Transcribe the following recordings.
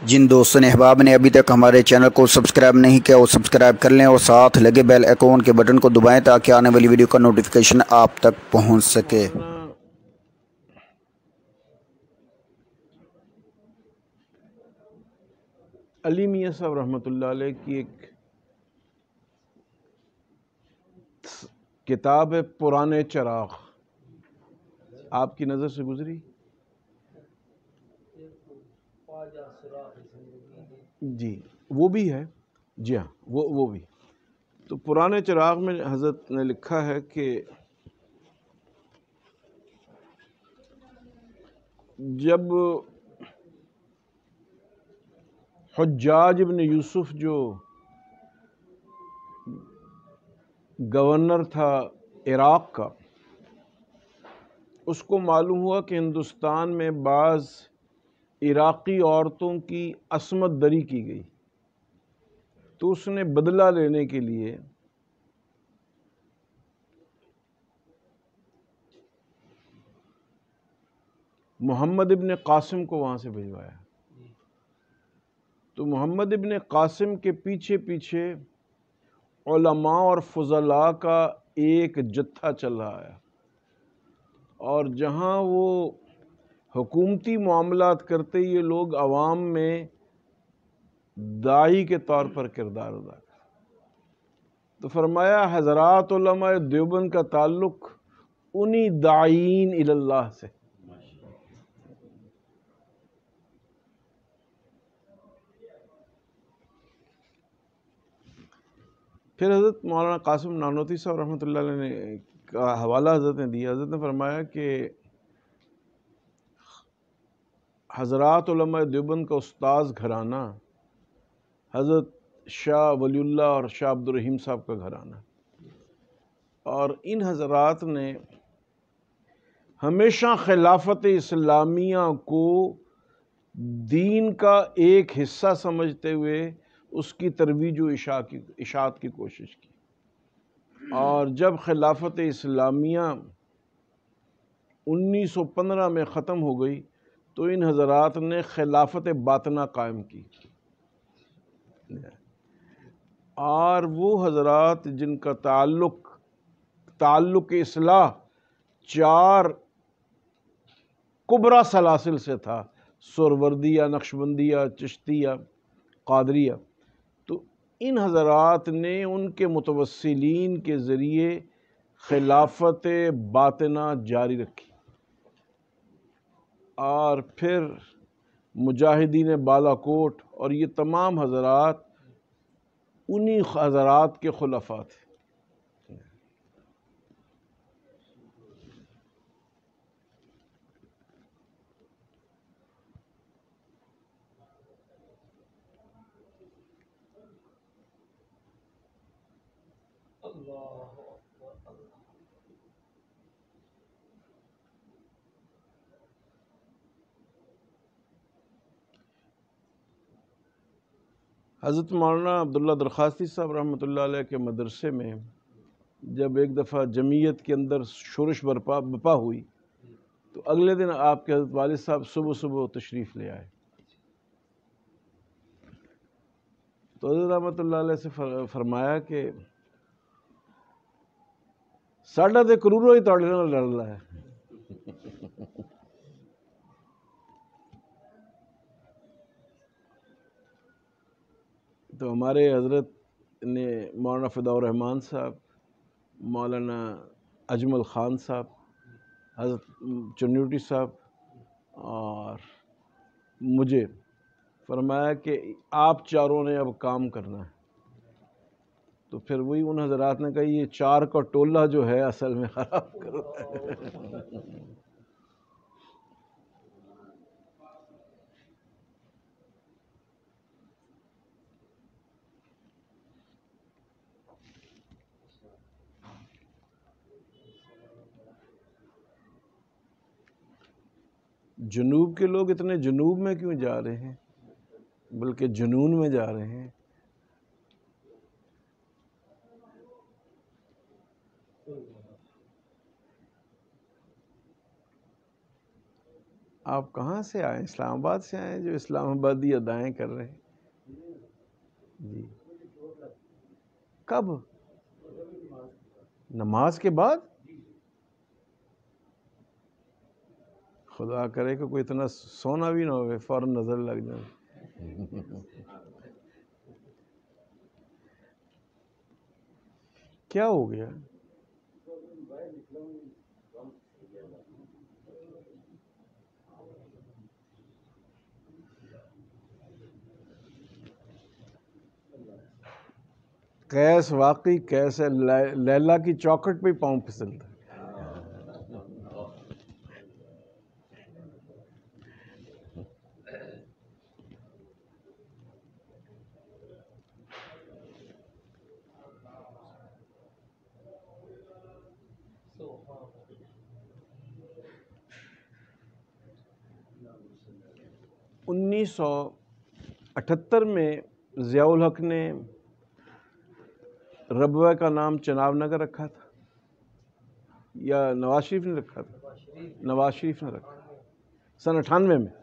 جن دوستوں نے احباب نے ابھی تک ہمارے چینل کو سبسکرائب نہیں کیا وہ سبسکرائب کر لیں اور ساتھ لگے بیل آئیکن کے بٹن کو دبائیں تاکہ آنے والی ویڈیو کا نوٹیفیکیشن آپ تک پہنچ سکے۔ علی میاں صاحب رحمۃ اللہ علیہ کی ایک کتاب ہے پرانے چراغ، آپ کی نظر سے گزری؟ جی وہ بھی ہے، جی ہاں وہ بھی۔ تو پرانے چراغ میں حضرت نے لکھا ہے کہ جب حجاج ابن یوسف جو گورنر تھا عراق کا، اس کو معلوم ہوا کہ ہندوستان میں بعض عراقی عورتوں کی عصمت دری کی گئی، تو اس نے بدلہ لینے کے لیے محمد ابن قاسم کو وہاں سے بھجوایا۔ تو محمد ابن قاسم کے پیچھے پیچھے علماء اور فضلاء کا ایک جتھا چل رہا ہے، اور جہاں وہ حکومتی معاملات کرتے یہ لوگ عوام میں داعی کے طور پر کردار ادا کرتے۔ تو فرمایا حضرات علماء دیوبند کا تعلق انہی داعین اللہ سے۔ پھر حضرت مولانا قاسم نانوتوی صاحب رحمۃ اللہ علیہ نے کا حوالہ حضرت نے دیا، حضرت نے فرمایا کہ حضرات علماء دیوبند کا استاذ گھرانہ حضرت شاہ ولی اللہ اور شاہ عبد الرحیم صاحب کا گھرانہ، اور ان حضرات نے ہمیشہ خلافت اسلامیہ کو دین کا ایک حصہ سمجھتے ہوئے اس کی ترویج و اشاعت کی کوشش کی، اور جب خلافت اسلامیہ 1915 میں ختم ہو گئی تو ان حضرات نے خلافت باطنہ قائم کی، اور وہ حضرات جن کا تعلق اصلاح 4 کبریٰ سلاسل سے تھا، سہروردیہ، نقشبندیہ، چشتیہ، قادریہ، تو ان حضرات نے ان کے متوسلین کے ذریعے خلافت باطنہ جاری رکھی، اور پھر مجاہدین بالا کوٹ اور یہ تمام حضرات انہی حضرات کے خلفاء تھے۔ حضرت مولانا عبداللہ درخواستی صاحب رحمۃ اللہ علیہ کے مدرسے میں جب ایک دفعہ جمعیت کے اندر شورش برپا ہوئی تو اگلے دن آپ کے حضرت والد صاحب صبح صبح تشریف لے آئے، تو حضرت رحمۃ اللہ علیہ سے فرمایا کہ ساڈا تے کرورو ہی تواڈے نال لڑدا ہے۔ تو ہمارے حضرت نے مولانا فداء الرحمان صاحب، مولانا اجمل خان صاحب، حضرت چنوٹی صاحب اور مجھے فرمایا کہ آپ چاروں نے اب کام کرنا ہے۔ تو پھر وہی ان حضرات نے کہا یہ 4 کا ٹولہ جو ہے اصل میں خراب کر رہا ہے۔ جنوب کے لوگ اتنے جنوب میں کیوں جا رہے ہیں، بلکہ جنون میں جا رہے ہیں؟ آپ کہاں سے آئے؟ اسلام آباد سے آئے جو اسلام آبادی ادائیں کر رہے ہیں؟ جی کب؟ نماز کے بعد؟ خدا کرے کہ کوئی اتنا سونا بھی نہ ہوئے فوراً نظر لگ جائے۔ کیا ہو گیا؟ کیس واقعی کیس ہے، لیلا کی چوکٹ پہ پاؤں پھسلتا ہے۔ 1978 میں ضیاء الحق نے ربوہ کا نام چناب نگر رکھا تھا یا نواز شریف نے رکھا تھا؟ نواز شریف نے رکھا سن 98 میں۔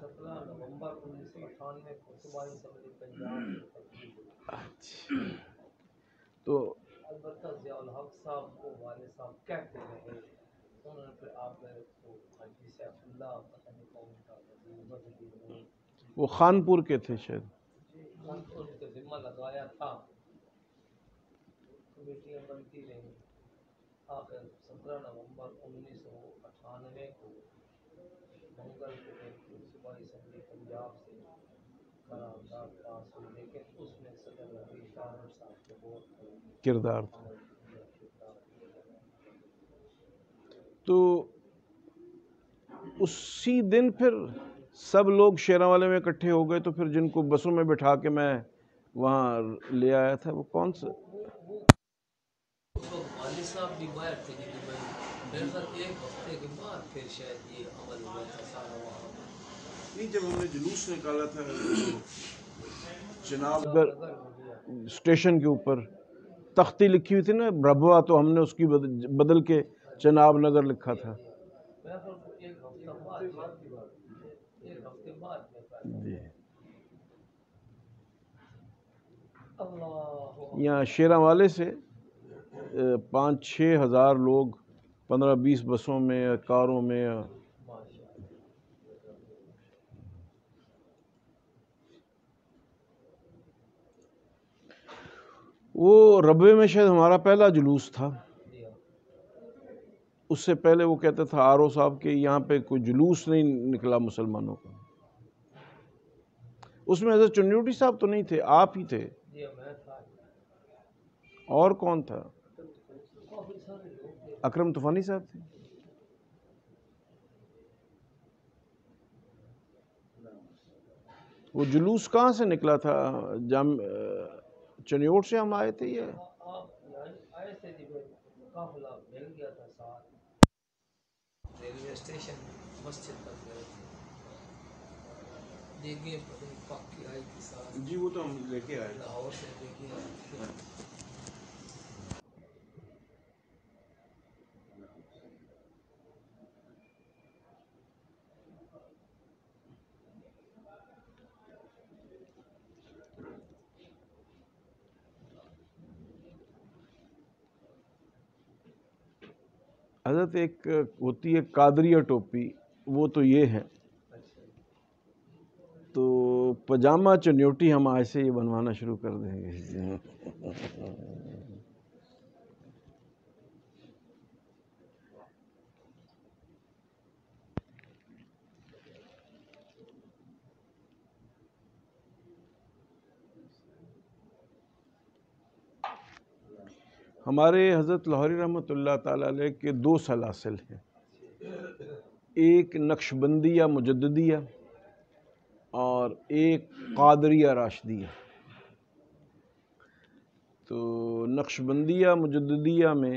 اچھا تو ضیاء الحق صاحب کو والد صاحب کہتے رہے، انہوں نے پھر آپ کو حاجی سیف اللہ پتہ نہیں کون تھا وہ خانپور کے تھے شاید، خانپور کا ذمہ لگایا تھا، کمیٹیاں بنتی رہیں، آخر 17 نومبر 1998 کو منگل کو ایک صوبائی اسمبلی پنجاب سے قرارداد پاس ہوئی، لیکن اس میں صدر رفیع شاہر صاحب کے بہت کردار تھا۔ تو اسی دن پھر سب لوگ شیراں میں اکٹھے ہو گئے، تو پھر جن کو بسوں میں بٹھا کے میں وہاں لے آیا تھا وہ کون سا؟ والد صاحب بھی باہر تھے، میرے خیال ایک ہفتے کے بعد پھر شاید یہ عمل ہوا تھا سارا وہاں۔ نہیں، جب ہم نے جلوس نکالا تھا چناب اسٹیشن کے اوپر تختی لکھی ہوئی تھی نا ربوہ، تو ہم نے اس کی بدل کے چناب نگر لکھا تھا۔ ایک ہفتے بعد جی اللہ یہاں شیراں والے سے 5-6 ہزار لوگ 15-20 بسوں میں کاروں میں۔ وہ ربوے میں شاید ہمارا پہلا جلوس تھا۔ اس سے پہلے وہ کہتا تھا آر او صاحب کہ یہاں پہ کوئی جلوس نہیں نکلا مسلمانوں کا۔ اس میں حضرت چنیوٹی صاحب تو نہیں تھے، آپ ہی تھے، اور کون تھا؟ اکرم طوفانی صاحب تھے۔ وہ جلوس کہاں سے نکلا تھا؟ چنیوٹ سے ہم آئے تھے یہ آئے تھے جی، قافلہ مل گیا تھا ساتھ، ریلوے اسٹیشن مسجد تک گئے تھے، دیگیں پک کے آئی تھی ساتھ، جی وہ تو ہم لے کے آئے۔ لاہور سے لے کے آئے تھے۔ حضرت ایک ہوتی ہے قادریہ ٹوپی، وہ تو یہ ہے، تو پجامہ چنیوٹی ہم آج سے یہ بنوانا شروع کر دیں گے۔ ہمارے حضرت لاہوری رحمۃ اللہ تعالیٰ علیہ کے 2 سلاسل ہیں، ایک نقشبندیہ مجددیہ اور ایک قادریہ راشدیہ۔ تو نقشبندیہ مجددیہ میں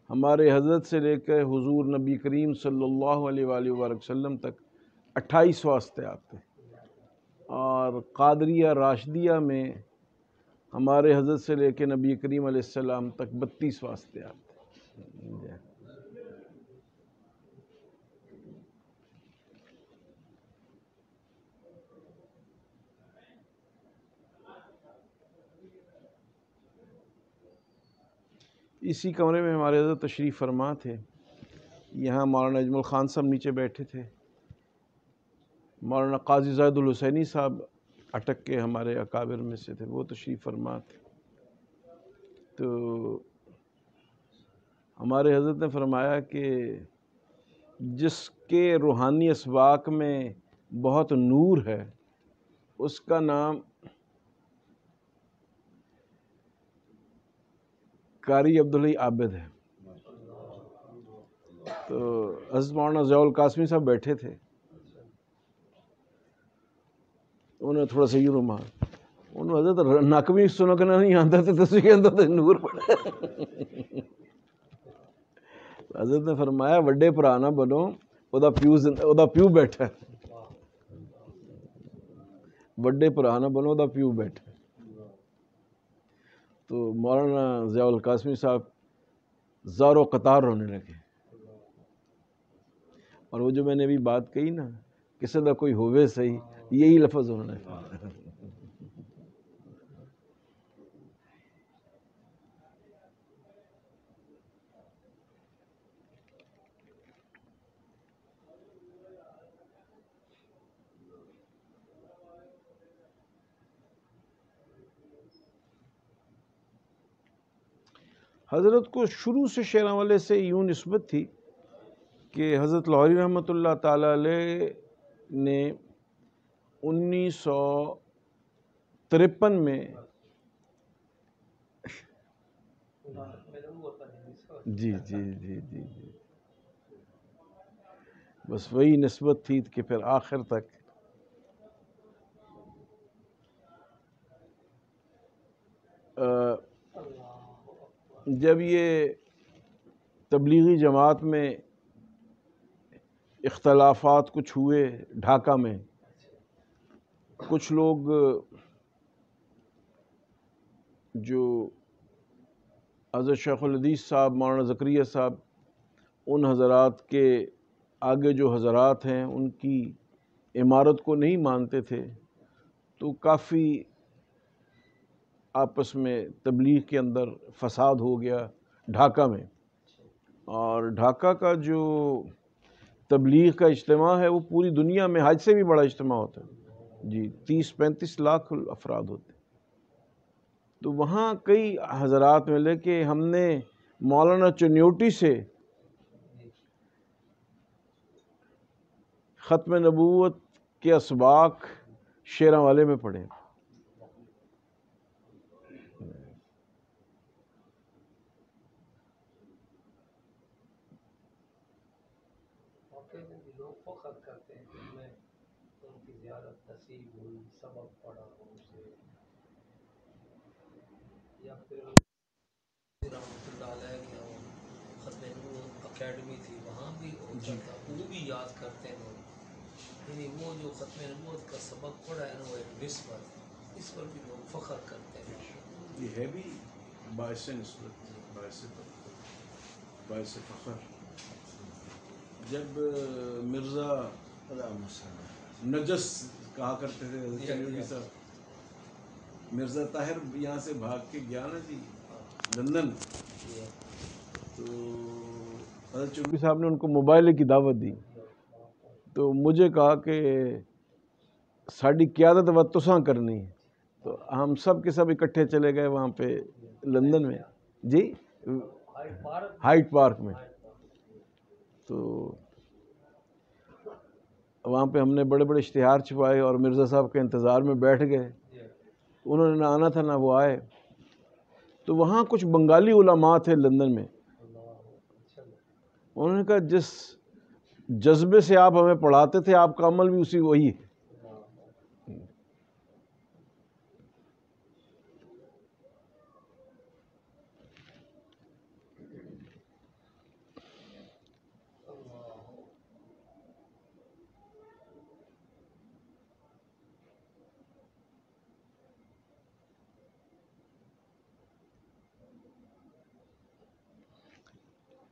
ہمارے حضرت سے لے کر حضور نبی کریم صلی اللہ علیہ وآلہ وسلم تک 28 واسطے آتے ہیں، اور قادریہ راشدیہ میں ہمارے حضرت سے لے کے نبی کریم علیہ السلام تک 32 واسطے آتے ہیں۔ اسی کمرے میں ہمارے حضرت تشریف فرما تھے. یہاں مولانا اجمل خان صاحب نیچے بیٹھے تھے. مولانا قاضی زاہد الحسینی صاحب اٹک کے ہمارے اکابر میں سے تھے، وہ تشریف فرما تھے. تو ہمارے حضرت نے فرمایا کہ جس کے روحانی اسباق میں بہت نور ہے اس کا نام قاری عبداللہ عابد ہے. تو حضرت مولانا ضیاء القاسمی صاحب بیٹھے تھے. انہوں نے تھوڑا سا یوں روما انہوں حضرت نک بھی سنکنا نہیں آتا تھا تو کے اندر تو نور پڑا. حضرت نے فرمایا وڈے پرا نہ بنو، ادا پیو بیٹھا. وڈے پرا نہ بنو، ادا پیو بیٹھا. تو مولانا ضیاء القاسمی صاحب زار و قطار رونے لگے. اور وہ جو میں نے ابھی بات کہی نا، کسی دا کوئی ہوئے صحیح، یہی لفظ انہوں نے کہا. حضرت کو شروع سے شیراں والے سے یوں نسبت تھی کہ حضرت لاہوری رحمۃ اللہ تعالی علیہ نے 1953 میں جی بس وہی نسبت تھی کہ پھر آخر تک جب یہ تبلیغی جماعت میں اختلافات کچھ ہوئے ڈھاکہ میں، کچھ لوگ جو حضرت شیخ الحدیث صاحب، مولانا زکریا صاحب، ان حضرات کے آگے جو حضرات ہیں ان کی عمارت کو نہیں مانتے تھے، تو کافی آپس میں تبلیغ کے اندر فساد ہو گیا ڈھاکہ میں. اور ڈھاکہ کا جو تبلیغ کا اجتماع ہے وہ پوری دنیا میں حج سے بھی بڑا اجتماع ہوتا ہے جی، 30-35 لاکھ افراد ہوتے. تو وہاں کئی حضرات ملے کہ ہم نے مولانا چنیوٹی سے ختم نبوت کے اسباق شیراں والے میں پڑھے. لوگ فخر کرتے ہیں کہ ہمیں ان کی زیارت نصیب ہوئی، سبق پڑھا ان سے، یا پھر رحمۃ اللہ علیہ کی ختم نبوت اکیڈمی تھی وہاں بھی ہوتا تھا، وہ بھی یاد کرتے ہیں لوگ. یعنی وہ جو ختم نبوت کا سبق پڑھا ہے نا، وہ ایک نسبت، اس پر بھی لوگ فخر کرتے ہیں. یہ ہے بھی باعث نسبت، باعث فخر. جب مرزا نجس کہا کرتے تھے حضرت چنیوٹی صاحب، مرزا طاہر یہاں سے بھاگ کے گیا نا جی لندن، تو حضرت چنیوٹی صاحب نے ان کو موبائل کی دعوت دی. تو مجھے کہا کہ ساڑی قیادت و تساں کرنی ہے. تو ہم سب کے سب اکٹھے چلے گئے وہاں پہ لندن میں جی، ہائٹ پارک میں. تو وہاں پہ ہم نے بڑے بڑے اشتہار چھپائے اور مرزا صاحب کے انتظار میں بیٹھ گئے. انہوں نے نہ آنا تھا نہ وہ آئے. تو وہاں کچھ بنگالی علماء تھے لندن میں. انہوں نے کہا جس جذبے سے آپ ہمیں پڑھاتے تھے آپ کا عمل بھی اسی وہی ہے.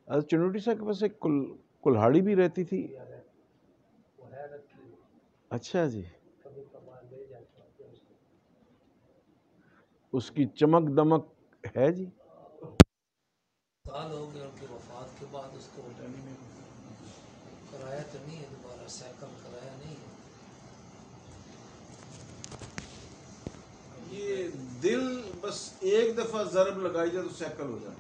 حضرت چنوٹی صاحب کے پاس ایک کلہاڑی بھی رہتی تھی. اچھا جی، اس کی چمک دمک ہے جی. انتقال ہو گیا، ان کی وفات کے بعد اس کو کرایا تو نہیں ہے دوبارہ، سائیکل کرایا نہیں ہے. یہ دل بس ایک دفعہ ضرب لگائی جائے تو سیکل ہو جائے.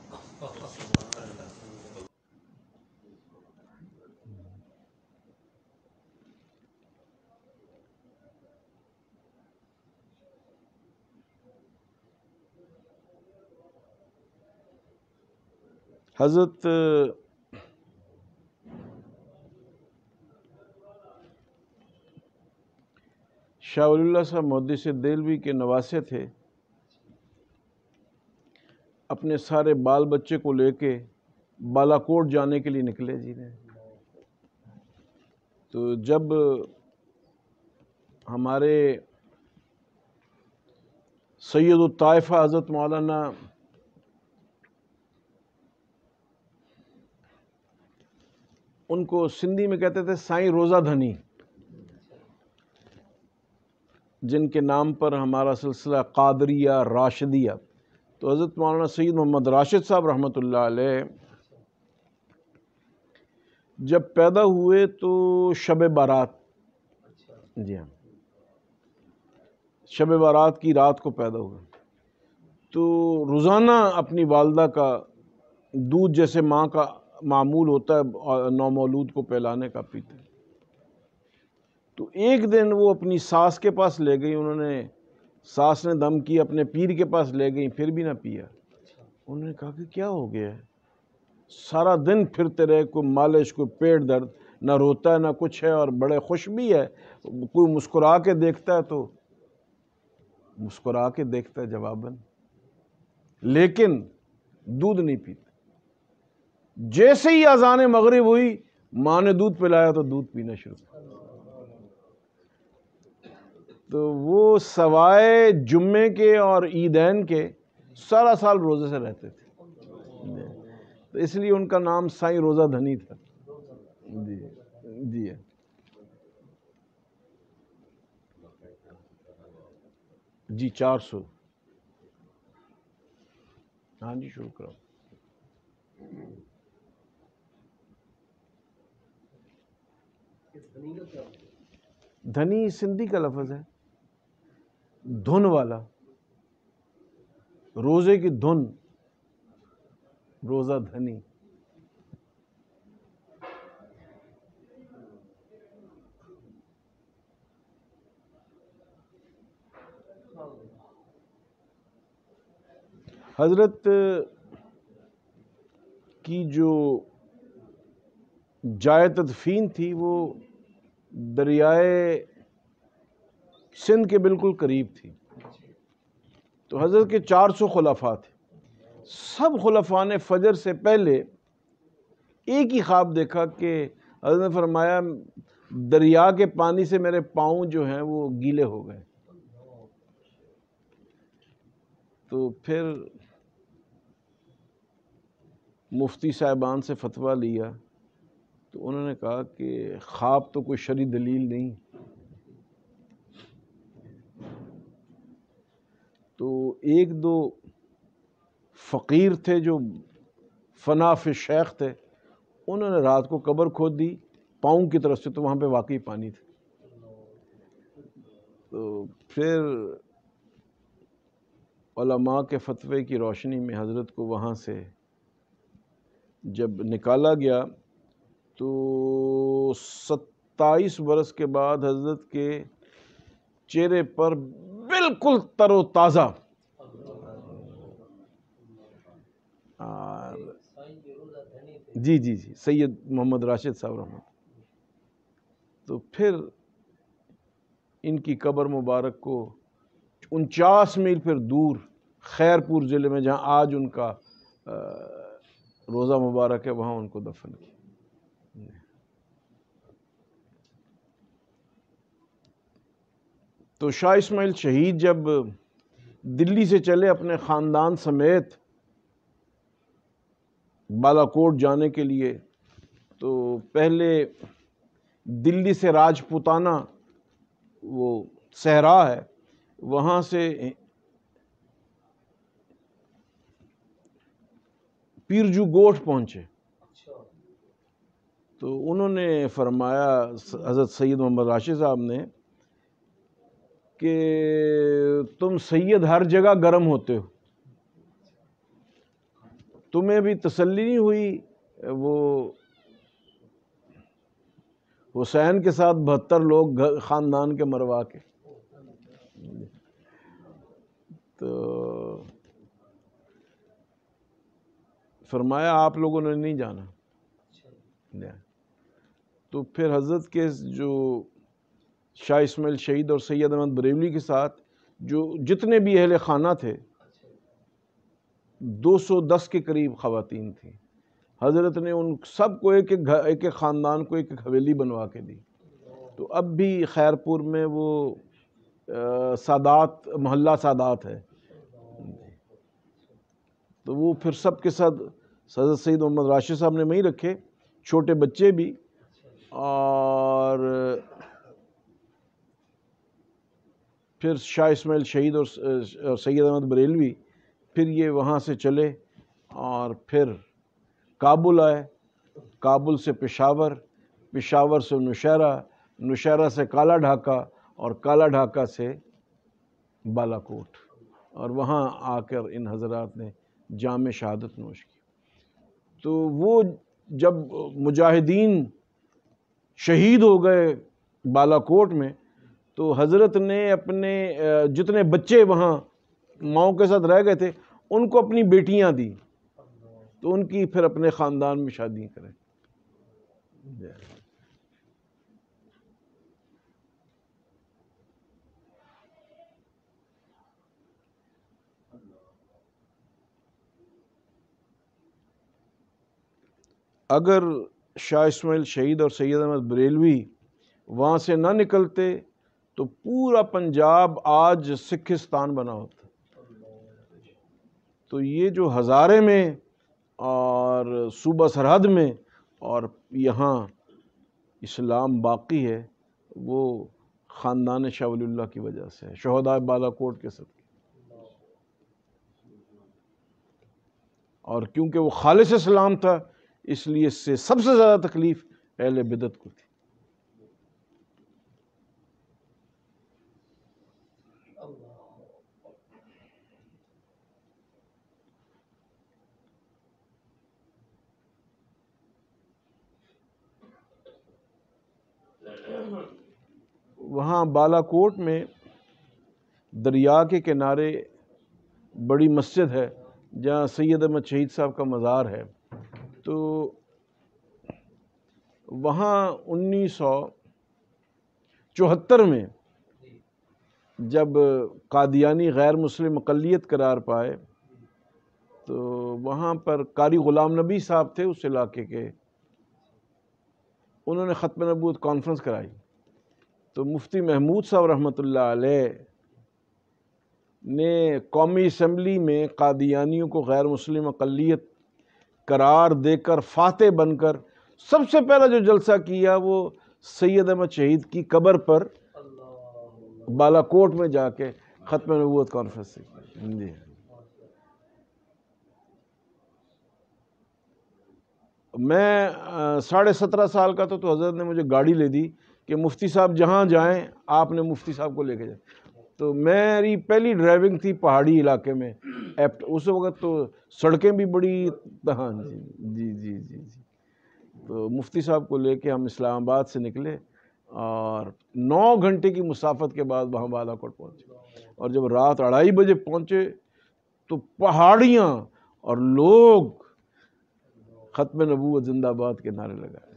حضرت شاہ ولی اللہ صاحب محدث دہلوی کے نواسے تھے. اپنے سارے بال بچے کو لے کے بالا کوٹ جانے کے لیے نکلے جی نے. تو جب ہمارے سید الطائفہ حضرت مولانا ان کو سندھی میں کہتے تھے سائیں روزہ دھنی، جن کے نام پر ہمارا سلسلہ قادریہ راشدیہ، تو حضرت مولانا سید محمد راشد صاحب رحمۃ اللہ علیہ جب پیدا ہوئے تو شب بارات، جی ہاں، شب بارات کی رات کو پیدا ہوئے. تو روزانہ اپنی والدہ کا دودھ جیسے ماں کا معمول ہوتا ہے نومولود کو پلانے کا پیتے. تو ایک دن وہ اپنی ساس کے پاس لے گئی، انہوں نے ساس نے دم کی، اپنے پیر کے پاس لے گئی، پھر بھی نہ پیا. انہوں نے کہا کہ کیا ہو گیا ہے، سارا دن پھرتے رہے، کوئی مالش، کوئی پیٹ درد، نہ روتا ہے نہ کچھ ہے، اور بڑے خوش بھی ہے. کوئی مسکرا کے دیکھتا ہے تو مسکرا کے دیکھتا ہے جواباً، لیکن دودھ نہیں پیتا. جیسے ہی اذان مغرب ہوئی، ماں نے دودھ پلایا تو دودھ پینا شروع کیا. تو وہ سوائے جمعے کے اور عیدین کے سارا سال روزے سے رہتے تھے. تو اس لیے ان کا نام سائیں روزہ دھنی تھا. جی جی. جی 400. ہاں جی شروع کرو. دھنی سندھی کا لفظ ہے، دھن والا، روزے کی دھن، روزہ دھنی. حضرت کی جو جائے تدفین تھی وہ دریائے سندھ کے بالکل قریب تھی. تو حضرت کے 400 خلفاء تھے. سب خلفاء نے فجر سے پہلے ایک ہی خواب دیکھا کہ حضرت نے فرمایا دریا کے پانی سے میرے پاؤں جو ہیں وہ گیلے ہو گئے. تو پھر مفتی صاحبان سے فتویٰ لیا تو انہوں نے کہا کہ خواب تو کوئی شرعی دلیل نہیں. تو ایک دو فقیر تھے جو فنا فی شیخ تھے، انہوں نے رات کو قبر کھود دی پاؤں کی طرف سے، تو وہاں پہ واقعی پانی تھا. تو پھر علماء کے فتوے کی روشنی میں حضرت کو وہاں سے جب نکالا گیا تو 27 برس کے بعد حضرت کے چہرے پر بالکل تر و تازہ جی جی جی سید محمد راشد صاحب رحمۃ. تو پھر ان کی قبر مبارک کو 49 میل پھر دور خیرپور ضلع میں، جہاں آج ان کا روزہ مبارک ہے، وہاں ان کو دفن کیا. تو شاہ اسماعیل شہید جب دلی سے چلے اپنے خاندان سمیت بالا کوٹ جانے کے لیے، تو پہلے دلی سے راجپوتانہ وہ صحرا ہے، وہاں سے پیرجو گوٹھ پہنچے اچھا تو انہوں نے فرمایا حضرت سید محمد راشد صاحب نے کہ تم سید ہر جگہ گرم ہوتے ہو، تمہیں بھی تسلی نہیں ہوئی وہ حسین کے ساتھ 72 لوگ خاندان کے مروا کے؟ تو فرمایا آپ لوگوں نے نہیں جانا۔ تو پھر حضرت کے جو شاہ اسماعیل شہید اور سید احمد بریلوی کے ساتھ جو جتنے بھی اہل خانہ تھے 210 کے قریب خواتین تھیں، حضرت نے ان سب کو ایک ایک خاندان کو ایک حویلی بنوا کے دی۔ تو اب بھی خیرپور میں وہ سادات محلہ سادات ہے، تو وہ پھر سب کے ساتھ حضرت سید محمد راشد صاحب نے وہیں رکھے، چھوٹے بچے بھی، اور پھر شاہ اسماعیل شہید اور سید احمد بریلوی پھر یہ وہاں سے چلے اور پھر کابل آئے، کابل سے پشاور، پشاور سے نوشہرہ، نوشہرہ سے کالا ڈھاکہ اور کالا ڈھاکہ سے بالا کوٹ، اور وہاں آ کر ان حضرات نے جام شہادت نوش کی۔ تو وہ جب مجاہدین شہید ہو گئے بالا کوٹ میں تو حضرت نے اپنے جتنے بچے وہاں ماؤں کے ساتھ رہ گئے تھے ان کو اپنی بیٹیاں دی، تو ان کی پھر اپنے خاندان میں شادی کریں۔ اگر شاہ اسماعیل شہید اور سید احمد بریلوی وہاں سے نہ نکلتے تو پورا پنجاب آج سکھستان بنا ہوتا۔ تو یہ جو ہزارے میں اور صوبہ سرحد میں اور یہاں اسلام باقی ہے وہ خاندان شاہ ولی اللہ کی وجہ سے ہے، شہداء بالا کوٹ کے صدقے، اور کیونکہ وہ خالص اسلام تھا اس لیے اس سے سب سے زیادہ تکلیف اہل بدعت کو تھی۔ وہاں بالا کوٹ میں دریا کے کنارے بڑی مسجد ہے جہاں سید احمد شہید صاحب کا مزار ہے، تو وہاں 1974 میں جب قادیانی غیر مسلم اقلیت قرار پائے تو وہاں پر قاری غلام نبی صاحب تھے اس علاقے کے، انہوں نے ختم نبوت کانفرنس کرائی، تو مفتی محمود صاحب رحمۃ اللہ علیہ نے قومی اسمبلی میں قادیانیوں کو غیر مسلم اقلیت قرار دے کر فاتح بن کر سب سے پہلا جو جلسہ کیا وہ سید احمد شہید کی قبر پر بالا کوٹ میں جا کے ختم نبوت کانفرنس سے جی۔ میں 17.5 سال کا تھا تو حضرت نے مجھے گاڑی لے دی کہ مفتی صاحب جہاں جائیں آپ نے مفتی صاحب کو لے کے جائیں، تو میری پہلی ڈرائیونگ تھی پہاڑی علاقے میں، اس وقت تو سڑکیں بھی بڑی، ہاں جی جی جی جی جی، تو مفتی صاحب کو لے کے ہم اسلام آباد سے نکلے اور 9 گھنٹے کی مسافت کے بعد وہاں بالا کوٹ پہنچے، اور جب رات 2:30 بجے پہنچے تو پہاڑیاں اور لوگ ختم نبوت زندہ باد کے نعرے لگائے۔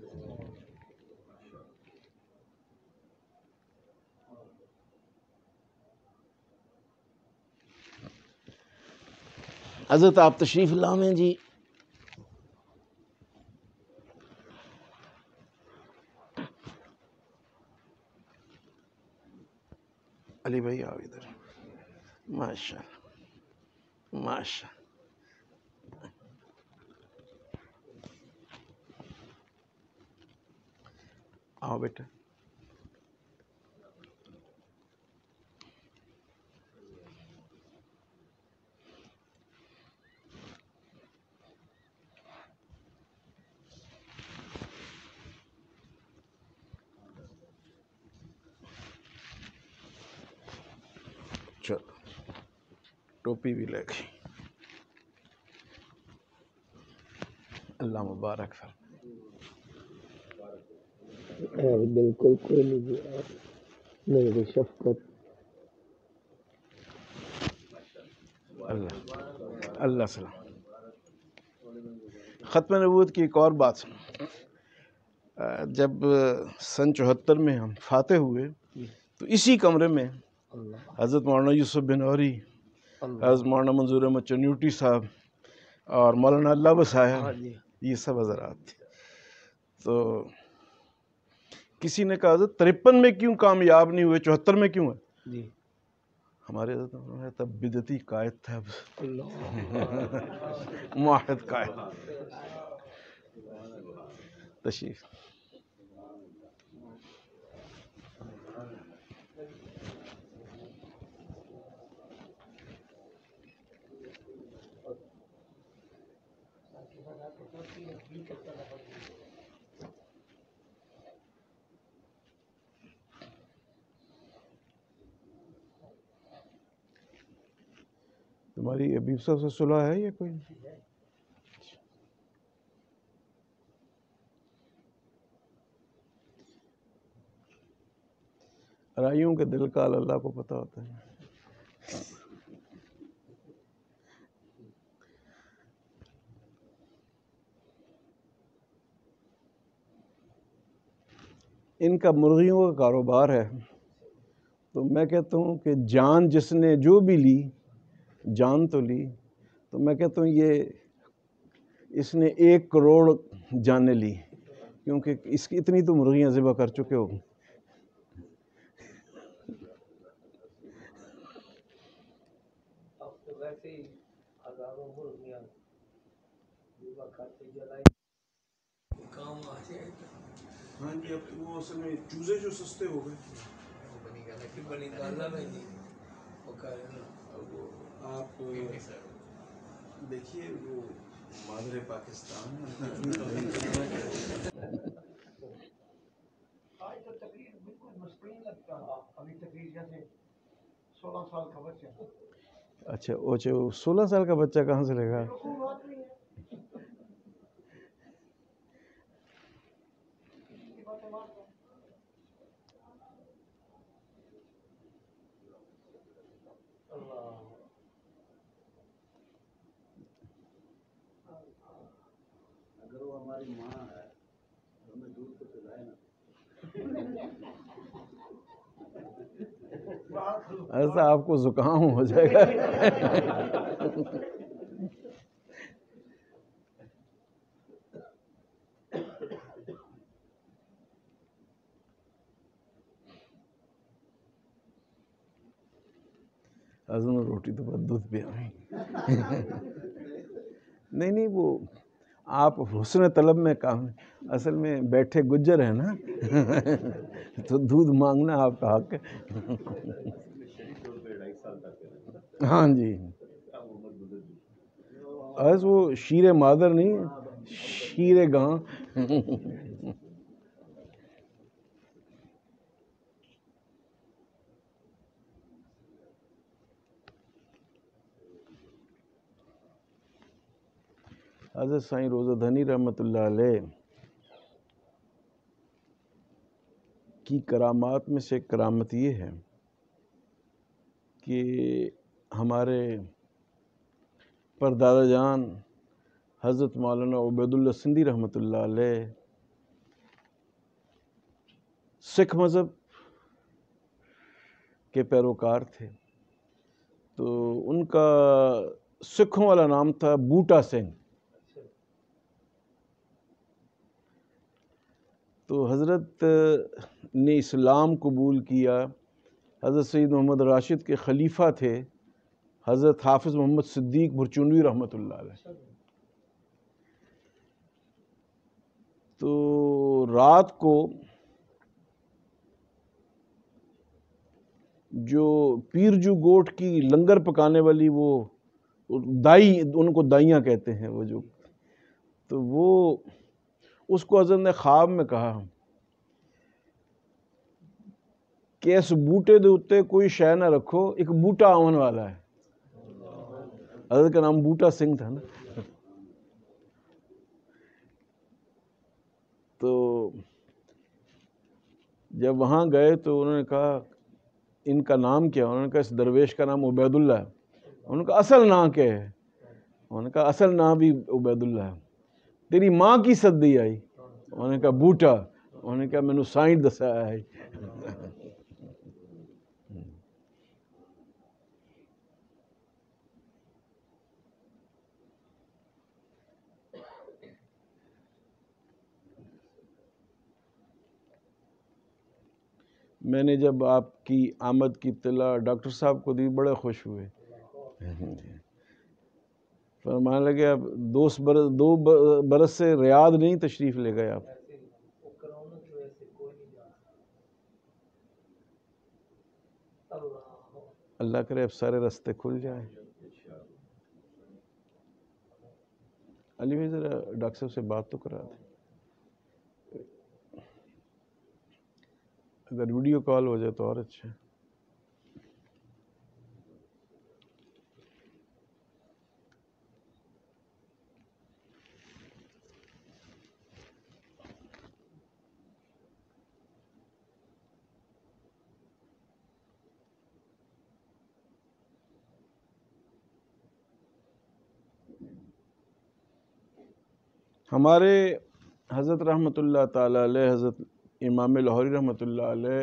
حضرت آپ تشریف لائیں جی۔ علی بھائی آؤ ادھر، ماشاء اللہ ماشاء اللہ۔ آؤ بیٹا۔ چلو ٹوپی بھی لے گئی. اللہ مبارک فرمائے. بالکل کوئی نہیں جی، میری شفقت. اللہ اللہ سلام. ختم نبوت کی ایک اور بات سنو. جب سن 74 میں ہم فاتح ہوئے تو اسی کمرے میں حضرت مولانا یوسف بن اوری، حضرت مولانا منظور احمد چنیوٹی صاحب اور مولانا اللہ بسایا، یہ سب حضرات تھے. تو کسی نے کہا حضرت 53 میں کیوں کامیاب نہیں ہوئے، 74 میں کیوں ہے؟ جی ہمارے حضرت نے تب بدعتی قائد تھا، موحد قائد. تشریف. تمہاری حبیب صاحب سے صلح ہے یا کوئی؟ رائیوں کے دل کا اللہ کو پتہ ہوتا ہے. ان کا مرغیوں کا کاروبار ہے، تو میں کہتا ہوں کہ جان جس نے جو بھی لی، جان تو لی، تو میں کہتا ہوں یہ اس نے 1 کروڑ جانیں لی، کیونکہ اس کی اتنی تو مرغیاں ذبح کر چکے ہو. اب تو ویسے ہی ہزاروں مرغیاں ذبح کر کے جلائی کام آ جائے گا. ہاں جی، اب وہ اصل میں چوزے جو سستے ہو گئے. بنی گالا کہ بنی گالا میں جی وہ کہہ رہے نا آپ دیکھیے وہ مادر پاکستان آج تو تقریر بالکل مستقل لگتا ہے. ابھی تقریر جیسے 16 سال کا بچہ. اچھا 16 سال کا بچہ کہاں سے لے گا؟ کوئی بات نہیں ہے. یہ باتیں مانتا ہوں. اللہ اگر وہ ہماری ماں ہے تو ہمیں دودھ تو پلائے نا. ایسا آپ کو زکام ہو جائے گا. حضرت روٹی تو بس دودھ پہ آئیں. نہیں وہ آپ حسن طلب میں کام، اصل میں بیٹھے گجر ہیں نا، تو دودھ مانگنا آپ کا حق ہے. ہاں جی، بس وہ شیر مادر نہیں، شیر گاں. حضرت سائیں روزہ دھنی رحمۃ اللہ علیہ کی کرامات میں سے ایک کرامت یہ ہے کہ ہمارے پردادا جان حضرت مولانا عبید اللہ سندھی رحمۃ اللہ علیہ سکھ مذہب کے پیروکار تھے. تو ان کا سکھوں والا نام تھا بوٹا سنگھ. تو حضرت نے اسلام قبول کیا. حضرت سید محمد راشد کے خلیفہ تھے حضرت حافظ محمد صدیق بھرچونوی رحمۃ اللہ علیہ. تو رات کو جو پیرجو گوٹ کی لنگر پکانے والی وہ دائی، ان کو دائیاں کہتے ہیں، وہ جو، تو وہ اس کو حضرت نے خواب میں کہا کہ اس بوٹے دے اتے کوئی شے نہ رکھو، ایک بوٹا آون والا ہے۔ حضرت کا نام بوٹا سنگھ تھا نا۔ تو جب وہاں گئے تو انہوں نے کہا ان کا نام کیا؟ انہوں نے کہا اس درویش کا نام عبید اللہ ہے۔ انہوں نے کہا اصل نام کیا ہے؟ انہوں نے کہا اصل نام بھی عبید اللہ ہے۔ تیری ماں کی سدی آئی؟ انہوں نے کہا بوٹا۔ انہوں نے کہا مینوں سائیں دسایا ہے۔ میں نے جب آپ کی آمد کی اطلاع ڈاکٹر صاحب کو دی، بڑے خوش ہوئے۔ فرمانے لگے اب 2 برس سے ریاض نہیں تشریف لے گئے آپ۔ اللہ کرے اب سارے راستے کھل جائیں۔ علی بھائی ذرا ڈاکٹر صاحب سے بات تو کرا دیں، اگر ویڈیو کال ہو جائے تو اور اچھا ہے۔ ہمارے حضرت رحمۃ اللہ تعالیٰ علیہ، حضرت امام لاہوری رحمۃ اللہ علیہ،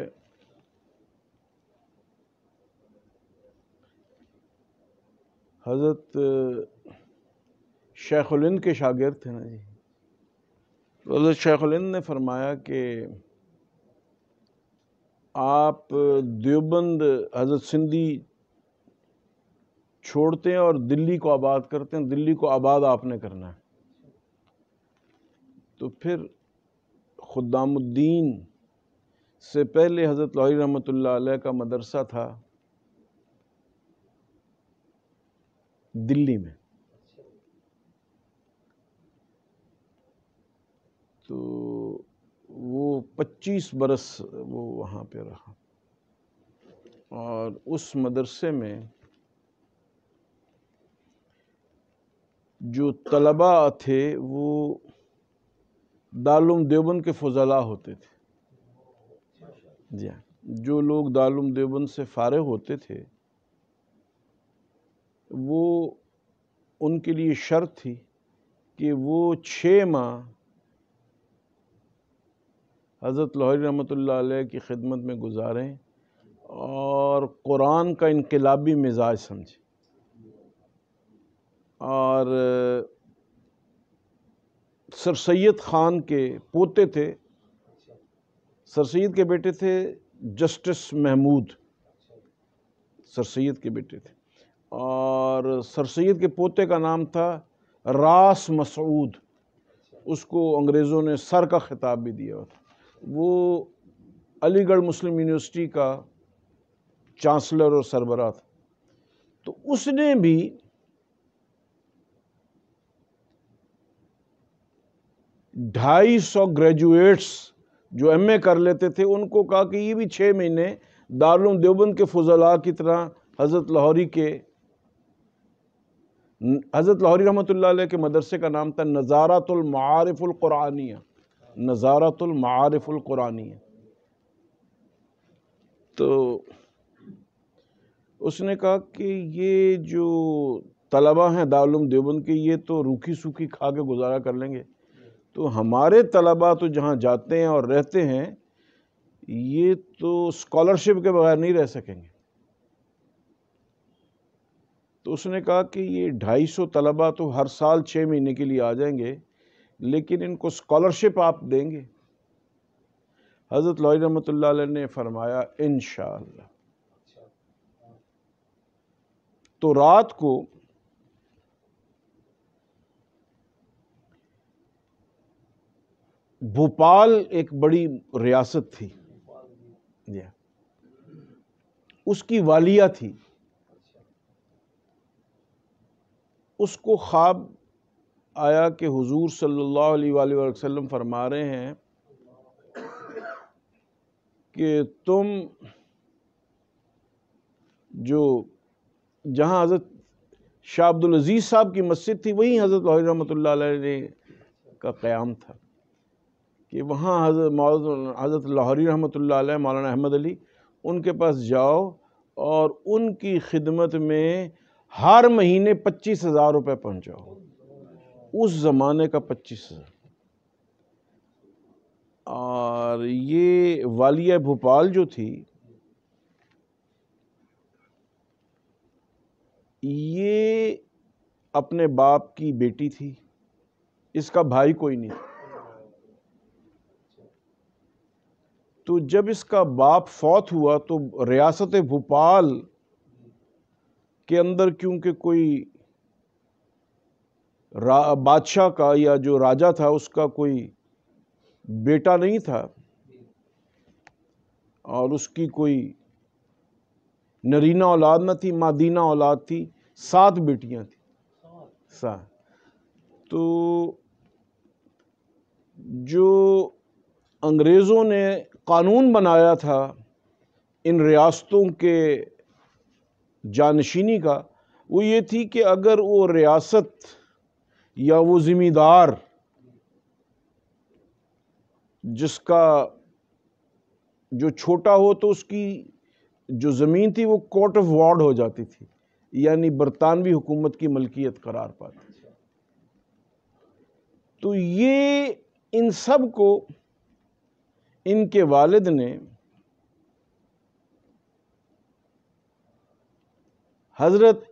حضرت شیخ الہند کے شاگرد تھے نا جی۔ تو حضرت شیخ الہند نے فرمایا کہ آپ دیوبند حضرت سندھی چھوڑتے ہیں اور دلی کو آباد کرتے ہیں، دلی کو آباد آپ نے کرنا ہے۔ تو پھر خدام الدین سے پہلے حضرت لاہوری رحمۃ اللہ علیہ کا مدرسہ تھا دلی میں، تو وہ 25 برس وہ وہاں پہ رہا، اور اس مدرسے میں جو طلباء تھے وہ دارالعلوم دیوبند کے فضلاء ہوتے تھے۔ جی ہاں، جو لوگ دارالعلوم دیوبند سے فارغ ہوتے تھے وہ ان کے لیے شرط تھی کہ وہ 6 ماہ حضرت لاہوری رحمۃ اللہ علیہ کی خدمت میں گزاریں اور قرآن کا انقلابی مزاج سمجھیں۔ اور سر سید خان کے پوتے تھے، سر سید کے بیٹے تھے جسٹس محمود، سر سید کے بیٹے تھے، اور سر سید کے پوتے کا نام تھا راس مسعود، اس کو انگریزوں نے سر کا خطاب بھی دیا تھا۔ وہ علی گڑھ مسلم یونیورسٹی کا چانسلر اور سربراہ تھا۔ تو اس نے بھی ڈھائی 250 گریجویٹس جو ایم اے کر لیتے تھے ان کو کہا کہ یہ بھی 6 مہینے دارالعلوم دیوبند کے فضلاء کی طرح حضرت لاہوری رحمۃ اللہ علیہ کے مدرسے کا نام تھا نظارۃ المعارف القرآنیہ، نظارۃ المعارف القرآنیہ۔ تو اس نے کہا کہ یہ جو طلباء ہیں دارالعلوم دیوبند کے یہ تو روکھی سوکھی کھا کے گزارا کر لیں گے، تو ہمارے طلباء تو جہاں جاتے ہیں اور رہتے ہیں یہ تو اسکالرشپ کے بغیر نہیں رہ سکیں گے۔ تو اس نے کہا کہ یہ 250 طلباء تو ہر سال 6 مہینے کے لیے آ جائیں گے، لیکن ان کو اسکالرشپ آپ دیں گے؟ حضرت لاہوری رحمۃ اللہ علیہ نے فرمایا انشاءاللہ۔ تو رات کو بھوپال ایک بڑی ریاست تھی، اس کی والیہ تھی، اس کو خواب آیا کہ حضور صلی اللہ علیہ وآلہ وسلم فرما رہے ہیں کہ تم جو جہاں حضرت شاہ عبد العزیز صاحب کی مسجد تھی وہیں حضرت لاہوری رحمۃ اللہ علیہ کا قیام تھا، کہ وہاں حضرت لاہوری رحمۃ اللہ علیہ مولانا احمد علی ان کے پاس جاؤ اور ان کی خدمت میں ہر مہینے 25,000 روپے پہنچاؤ، اس زمانے کا 25,000۔ اور یہ والیہ بھوپال جو تھی یہ اپنے باپ کی بیٹی تھی، اس کا بھائی کوئی نہیں تھا۔ تو جب اس کا باپ فوت ہوا تو ریاست بھوپال کے اندر کیونکہ کوئی بادشاہ کا یا جو راجہ تھا اس کا کوئی بیٹا نہیں تھا، اور اس کی کوئی نرینہ اولاد نہ تھی، مادینہ اولاد تھی، 7 بیٹیاں تھیں 7۔ تو جو انگریزوں نے قانون بنایا تھا ان ریاستوں کے جانشینی کا، وہ یہ تھی کہ اگر وہ ریاست یا وہ ذمہ دار جس کا جو چھوٹا ہو تو اس کی جو زمین تھی وہ کورٹ آف وارڈ ہو جاتی تھی، یعنی برطانوی حکومت کی ملکیت قرار پاتی تھی۔ تو یہ ان سب کو ان کے والد نے حضرت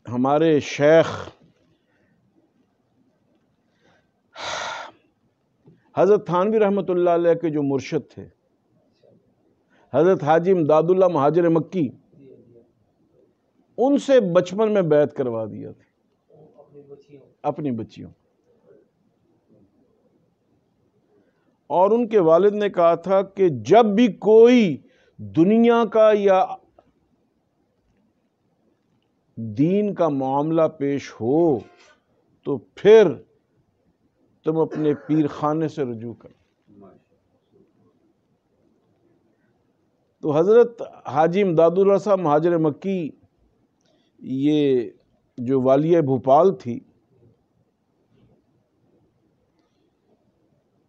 ہمارے شیخ حضرت تھانوی رحمۃ اللہ علیہ کے جو مرشد تھے حضرت حاجی امداد اللہ مہاجر مکی، ان سے بچپن میں بیعت کروا دیا تھی اپنی بچیوں، اور ان کے والد نے کہا تھا کہ جب بھی کوئی دنیا کا یا دین کا معاملہ پیش ہو تو پھر تم اپنے پیر خانے سے رجوع کر۔ تو حضرت حاجی امداد اللہ صاحب مہاجر مکی یہ جو والیہ بھوپال تھی،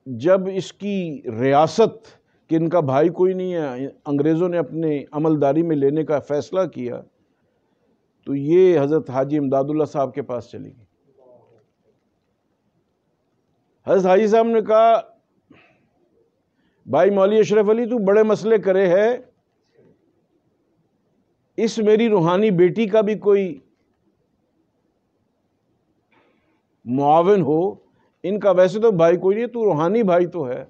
جب اس کی ریاست کہ ان کا بھائی کوئی نہیں ہے انگریزوں نے اپنے عملداری میں لینے کا فیصلہ کیا، تو یہ حضرت حاجی امداد اللہ صاحب کے پاس چلی گئی۔ حضرت حاجی صاحب نے کہا بھائی مولوی اشرف علی تو بڑے مسئلے کرے ہے، اس میری روحانی بیٹی کا بھی کوئی معاون ہو، ان کا ویسے تو بھائی کوئی نہیں، تو روحانی بھائی تو ہے۔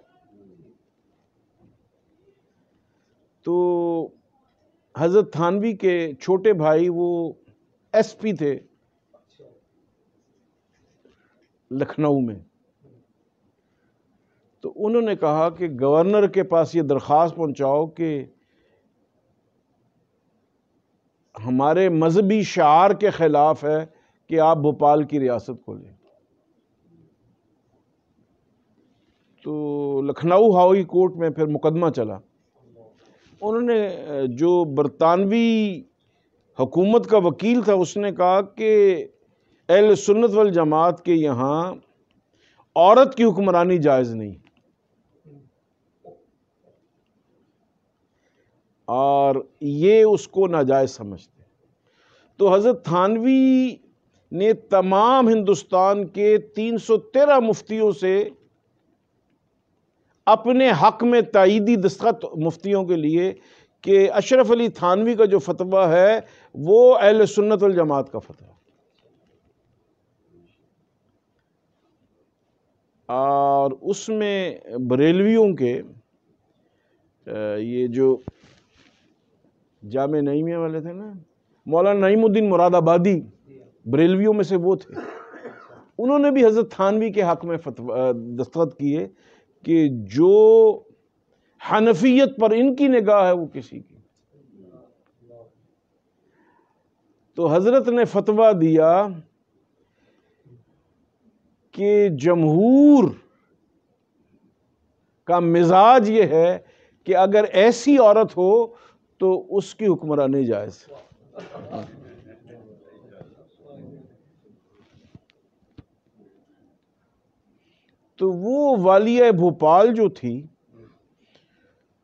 تو حضرت تھانوی کے چھوٹے بھائی وہ ایس پی تھے لکھنؤ میں، تو انہوں نے کہا کہ گورنر کے پاس یہ درخواست پہنچاؤ کہ ہمارے مذہبی شعار کے خلاف ہے کہ آپ بھوپال کی ریاست کو لیں۔ تو لکھنؤ ہائی کورٹ میں پھر مقدمہ چلا، انہوں نے جو برطانوی حکومت کا وکیل تھا اس نے کہا کہ اہل سنت والجماعت کے یہاں عورت کی حکمرانی جائز نہیں، اور یہ اس کو ناجائز سمجھتے۔ تو حضرت تھانوی نے تمام ہندوستان کے 313 مفتیوں سے اپنے حق میں تائیدی دستخط مفتیوں کے لیے کہ اشرف علی تھانوی کا جو فتویٰ ہے وہ اہل سنت والجماعت کا فتویٰ، اور اس میں بریلویوں کے یہ جو جامع نعیمیہ والے تھے نا، مولانا نعیم الدین مراد آبادی بریلویوں میں سے وہ تھے، انہوں نے بھی حضرت تھانوی کے حق میں دستخط کیے کہ جو حنفیت پر ان کی نگاہ ہے وہ کسی کی۔ تو حضرت نے فتویٰ دیا کہ جمہور کا مزاج یہ ہے کہ اگر ایسی عورت ہو تو اس کی حکمرانی جائز. تو وہ والیہ بھوپال جو تھی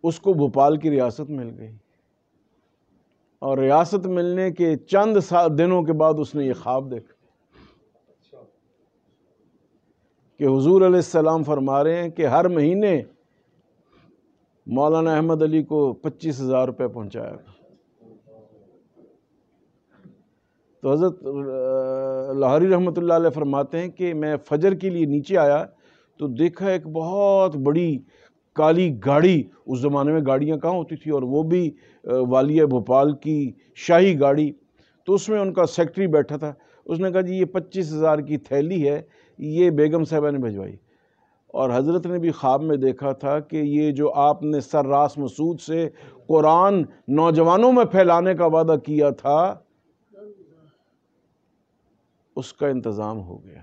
اس کو بھوپال کی ریاست مل گئی، اور ریاست ملنے کے چند دنوں کے بعد اس نے یہ خواب دیکھا کہ حضور علیہ السلام فرما رہے ہیں کہ ہر مہینے مولانا احمد علی کو 25,000 روپے پہنچایا گا. تو حضرت لاہوری رحمۃ اللہ علیہ فرماتے ہیں کہ میں فجر کے لیے نیچے آیا تو دیکھا ایک بہت بڑی کالی گاڑی، اس زمانے میں گاڑیاں کہاں ہوتی تھی، اور وہ بھی والیہ بھوپال کی شاہی گاڑی. تو اس میں ان کا سیکٹری بیٹھا تھا. اس نے کہا جی یہ 25,000 کی تھیلی ہے، یہ بیگم صاحبہ نے بھجوائی. اور حضرت نے بھی خواب میں دیکھا تھا کہ یہ جو آپ نے سر راس مسعود سے قرآن نوجوانوں میں پھیلانے کا وعدہ کیا تھا اس کا انتظام ہو گیا.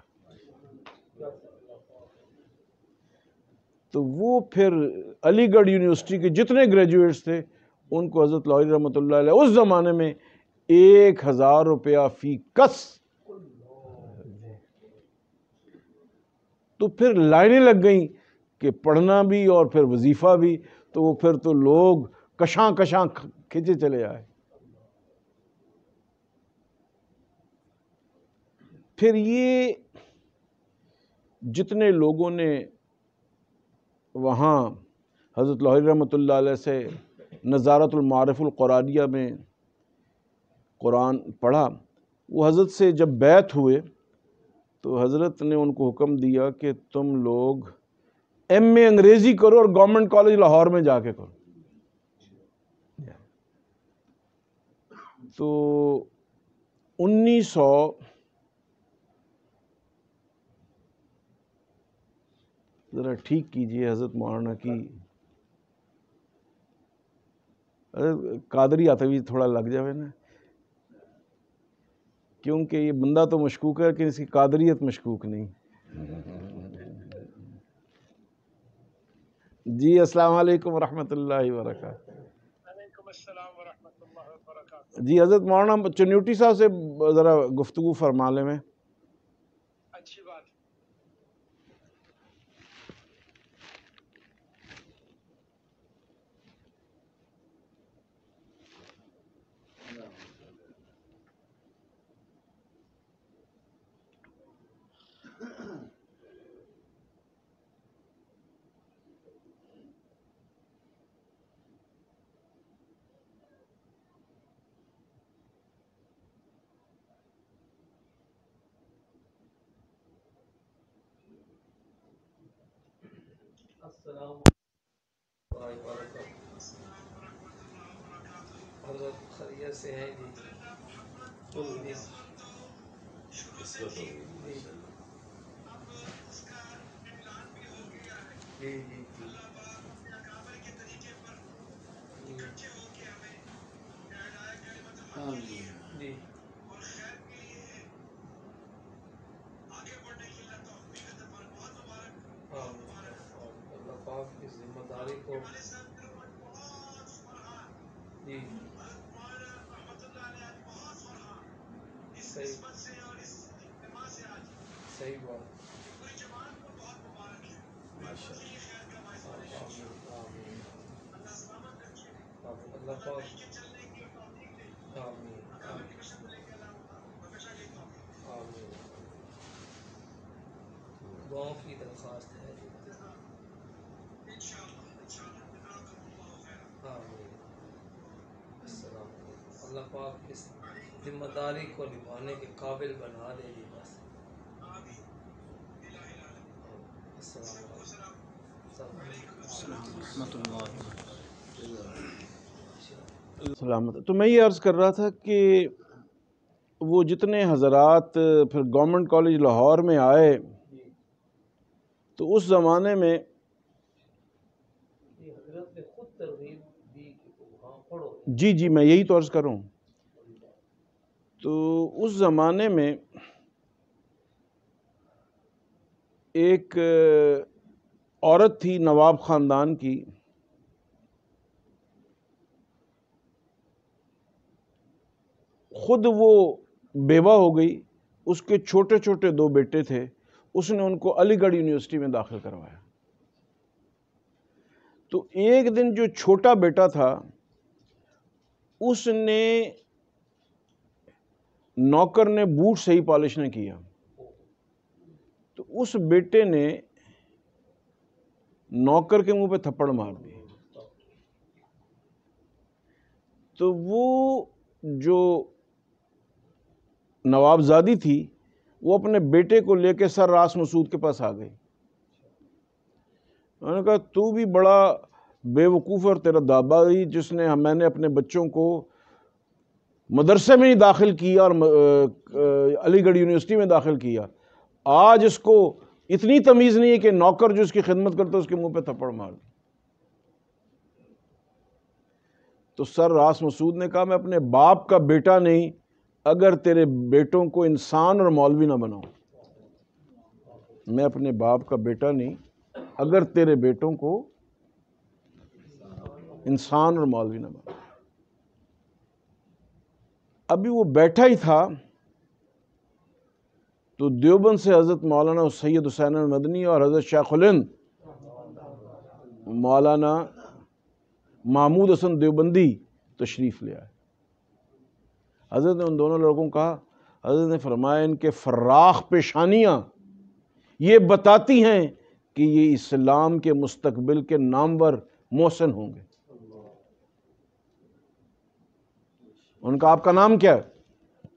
تو وہ پھر علی گڑھ یونیورسٹی کے جتنے گریجویٹس تھے ان کو حضرت لاہوری رحمۃ اللہ علیہ اس زمانے میں 1,000 روپیہ فی کس. تو پھر لائنیں لگ گئیں کہ پڑھنا بھی اور پھر وظیفہ بھی. تو وہ پھر تو لوگ کشاں کشاں کھنچے چلے آئے. پھر یہ جتنے لوگوں نے وہاں حضرت لاہوری رحمۃ اللہ علیہ سے نظارۃ المعارف القرآنیہ میں قرآن پڑھا، وہ حضرت سے جب بیعت ہوئے تو حضرت نے ان کو حکم دیا کہ تم لوگ ایم اے انگریزی کرو اور گورنمنٹ کالج لاہور میں جا کے کرو. تو 1900 ذرا ٹھیک کیجئے حضرت مولانا کی قادری آتا بھی تھوڑا لگ جاوے نا، کیونکہ یہ بندہ تو مشکوک ہے کہ اس کی قادریت مشکوک نہیں. جی السلام علیکم ورحمۃ اللہ وبرکاتہ. وعلیکم السلام ورحمۃ اللہ وبرکاتہ. جی حضرت مولانا چنیوٹی صاحب سے ذرا گفتگو فرما لیں. میں اچھی بات. السلام علیکم وبرکاتہ. حضرت خیریت سے ہیں جی؟ جی جی جی جی اللہ پاک کی ذمہ داری کو جی صحیح صحیح بات. اللہ پاک آمین آمین. دعاؤں کی درخواست ہے. آمین. السلام علیکم. اللہ پاک اس ذمہ داری کو نبھانے کے قابل بنا دے جی بس. السلام علیکم. سلامت. تو میں یہ عرض کر رہا تھا کہ وہ جتنے حضرات پھر گورنمنٹ کالج لاہور میں آئے تو اس زمانے میں حضرت نے خود ترغیب دی کہ وہاں پڑھو. جی میں یہی تو عرض کر رہا ہوں. تو اس زمانے میں ایک عورت تھی نواب خاندان کی، خود وہ بیوہ ہو گئی، اس کے چھوٹے چھوٹے 2 بیٹے تھے، اس نے ان کو علی گڑھ یونیورسٹی میں داخل کروایا۔ تو ایک دن جو چھوٹا بیٹا تھا اس نے نوکر نے بوٹ صحیح پالش نہ کیا، تو اس بیٹے نے نوکر کے منہ پہ تھپڑ مار دی۔ تو وہ جو نوابزادی تھی وہ اپنے بیٹے کو لے کے سر راس مسعود کے پاس آ گئی۔ انہوں نے کہا تو بھی بڑا بے وقوف اور تیرا دادا ہی جس نے میں نے اپنے بچوں کو مدرسے میں ہی داخل کیا اور علی گڑھ یونیورسٹی میں داخل کیا، آج اس کو اتنی تمیز نہیں ہے کہ نوکر جو اس کی خدمت کرتا اس کے منہ پہ تھپڑ مار۔ تو سر راس مسعود نے کہا میں اپنے باپ کا بیٹا نہیں، اگر تیرے بیٹوں کو انسان اور مولوی نہ بناؤں، میں اپنے باپ کا بیٹا نہیں اگر تیرے بیٹوں کو انسان اور مولوی نہ بناؤں۔ ابھی وہ بیٹھا ہی تھا تو دیوبند سے حضرت مولانا سید حسین المدنی اور حضرت شیخ الہند مولانا محمود حسن دیوبندی تشریف لے آئے۔ حضرت نے ان دونوں لڑکوں کو کہا، حضرت نے فرمایا ان کے فراخ پیشانیاں یہ بتاتی ہیں کہ یہ اسلام کے مستقبل کے نامور محسن ہوں گے۔ ان کا آپ کا نام کیا ہے؟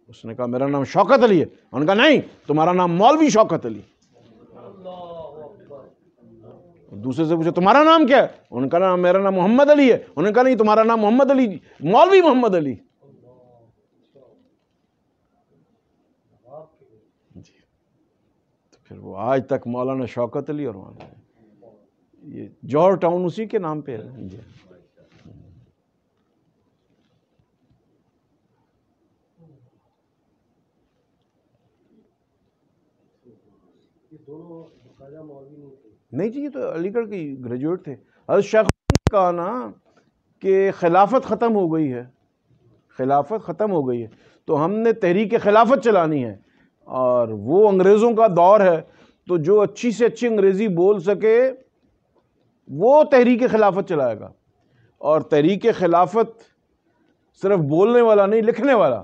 اس نے کہا میرا نام شوکت علی ہے۔ ان کا نہیں، تمہارا نام مولوی شوکت علی۔ دوسرے سے پوچھا تمہارا نام کیا ہے؟ ان کا نام میرا نام محمد علی ہے۔ انہوں نے کہا نہیں، تمہارا نام محمد علی، مولوی محمد علی۔ جی تو پھر وہ آج تک مولانا شوکت علی اور مولانا یہ جوہر ٹاؤن اسی کے نام پہ ہے۔ جی نہیں جی، یہ تو علی گڑھ کی گریجویٹ تھے۔ حضرت شیخ نے کہا نا کہ خلافت ختم ہو گئی ہے، خلافت ختم ہو گئی ہے، تو ہم نے تحریک خلافت چلانی ہے، اور وہ انگریزوں کا دور ہے، تو جو اچھی سے اچھی انگریزی بول سکے وہ تحریک خلافت چلائے گا۔ اور تحریک خلافت صرف بولنے والا نہیں، لکھنے والا۔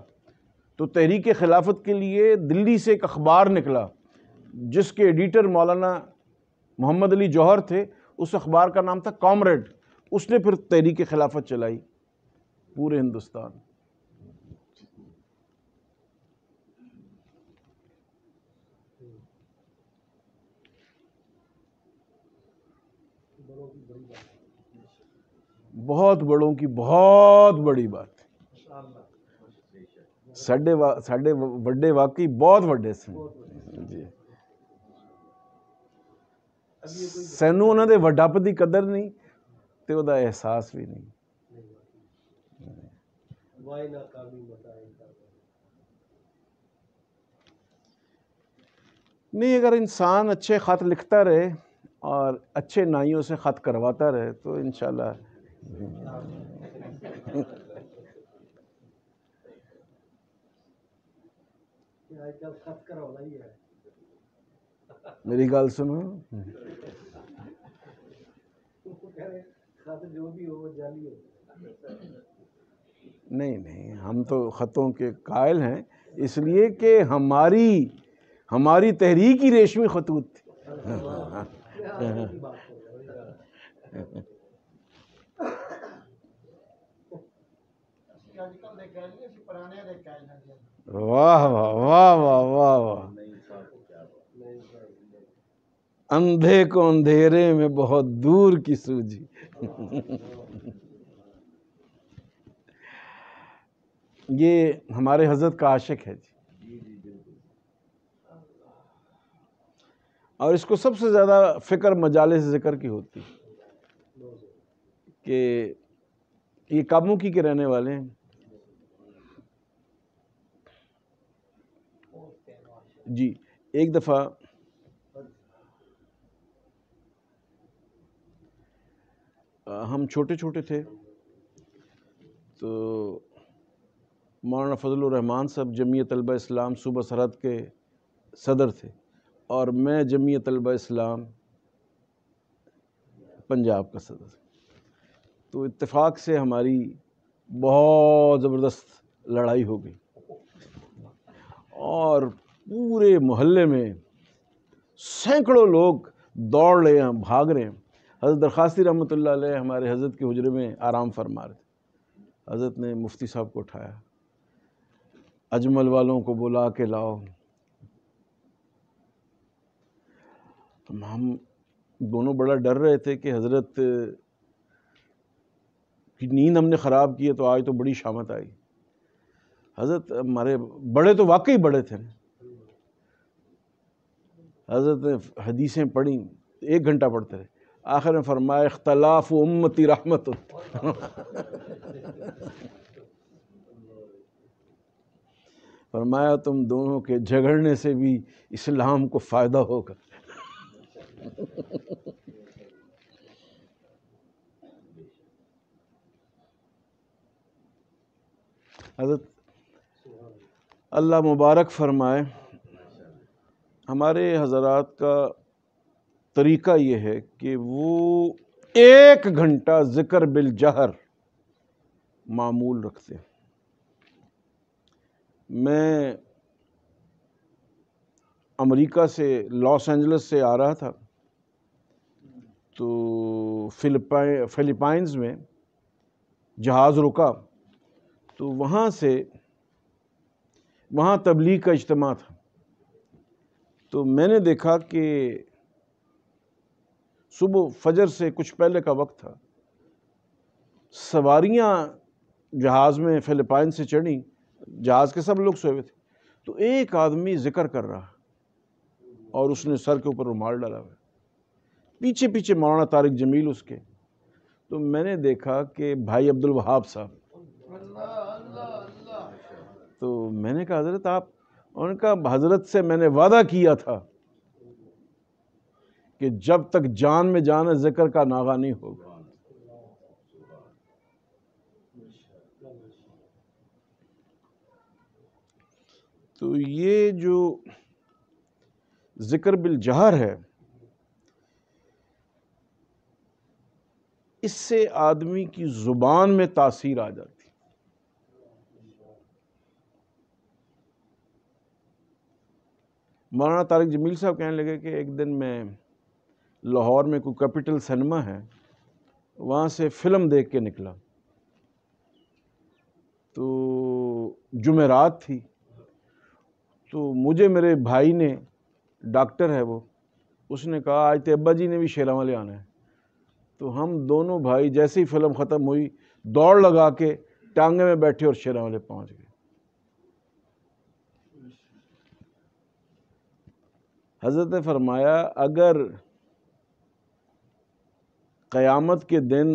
تو تحریک خلافت کے لیے دلی سے ایک اخبار نکلا جس کے ایڈیٹر مولانا محمد علی جوہر تھے، اس اخبار کا نام تھا کامریڈ۔ اس نے پھر تحریک خلافت چلائی پورے ہندوستان۔ بہت بڑوں کی بہت بڑی بات، ساڈے وڈے واقعی بہت وڈے سن جی۔ سینوں انہوں دے وڈاپ دی قدر نہیں تے وہ دا احساس بھی نہیں۔ نہیں، اگر انسان اچھے خط لکھتا رہے اور اچھے نائیوں سے خط کرواتا رہے تو انشاءاللہ میری گل سنو، نہیں ہم تو خطوں کے قائل ہیں، اس لیے کہ ہماری تحریک ہی ریشمی خطوط تھی۔ واہ واہ واہ واہ واہ واہ، اندھے کو اندھیرے میں بہت دور کی سوجھی۔ یہ ہمارے حضرت کا عاشق ہے جی، اور اس کو سب سے زیادہ فکر مجالس ذکر کی ہوتی کہ یہ کابو کی کے رہنے والے ہیں جی۔ ایک دفعہ ہم چھوٹے چھوٹے تھے تو مولانا فضل الرحمان صاحب جمعیت طلبہ اسلام صوبہ سرحد کے صدر تھے اور میں جمعیت طلبہ اسلام پنجاب کا صدر تھا۔ تو اتفاق سے ہماری بہت زبردست لڑائی ہو گئی اور پورے محلے میں سینکڑوں لوگ دوڑ رہے ہیں، بھاگ رہے ہیں۔ حضرت درخواستی رحمۃ اللہ علیہ ہمارے حضرت کے حجرے میں آرام فرما رہے تھے۔ حضرت نے مفتی صاحب کو اٹھایا، اجمل والوں کو بلا کے لاؤ۔ ہم دونوں بڑا ڈر رہے تھے کہ حضرت کی نیند ہم نے خراب کی ہے تو آج تو بڑی شامت آئی۔ حضرت ہمارے بڑے تو واقعی بڑے تھے، حضرت نے حدیثیں پڑھیں، 1 گھنٹہ پڑھتے رہے، آخر میں فرمایا اختلاف امتی رحمت۔ فرمایا تم دونوں کے جھگڑنے سے بھی اسلام کو فائدہ ہوگا۔ حضرت اللہ مبارک فرمائے، ہمارے حضرات کا طریقہ یہ ہے کہ وہ 1 گھنٹہ ذکر بالجہر معمول رکھتے ہیں۔ میں امریکہ سے لاس اینجلس سے آ رہا تھا تو فلپائنز میں جہاز رکا تو وہاں تبلیغ کا اجتماع تھا۔ تو میں نے دیکھا کہ صبح فجر سے کچھ پہلے کا وقت تھا، سواریاں جہاز میں فلپائن سے چڑھیں، جہاز کے سب لوگ سوئے ہوئے تھے، تو ایک آدمی ذکر کر رہا اور اس نے سر کے اوپر رومال ڈالا ہوا، پیچھے پیچھے مولانا طارق جمیل اس کے۔ تو میں نے دیکھا کہ بھائی عبد الوہاب صاحب، تو میں نے کہا حضرت آپ، ان کا حضرت سے میں نے وعدہ کیا تھا کہ جب تک جان میں جان ہے ذکر کا ناغہ نہیں ہوگا۔ تو یہ جو ذکر بالجہر ہے، اس سے آدمی کی زبان میں تاثیر آ جاتی۔ مولانا طارق جمیل صاحب کہنے لگے کہ ایک دن میں لاہور میں کوئی کیپٹل سنیما ہے، وہاں سے فلم دیکھ کے نکلا، تو جمعرات تھی، تو مجھے میرے بھائی نے، ڈاکٹر ہے وہ، اس نے کہا آج تو ابا جی نے بھی شیراں والے آنا ہے۔ تو ہم دونوں بھائی جیسے ہی فلم ختم ہوئی دوڑ لگا کے ٹانگے میں بیٹھے اور شیراں والے پہنچ گئے۔ حضرت نے فرمایا اگر قیامت کے دن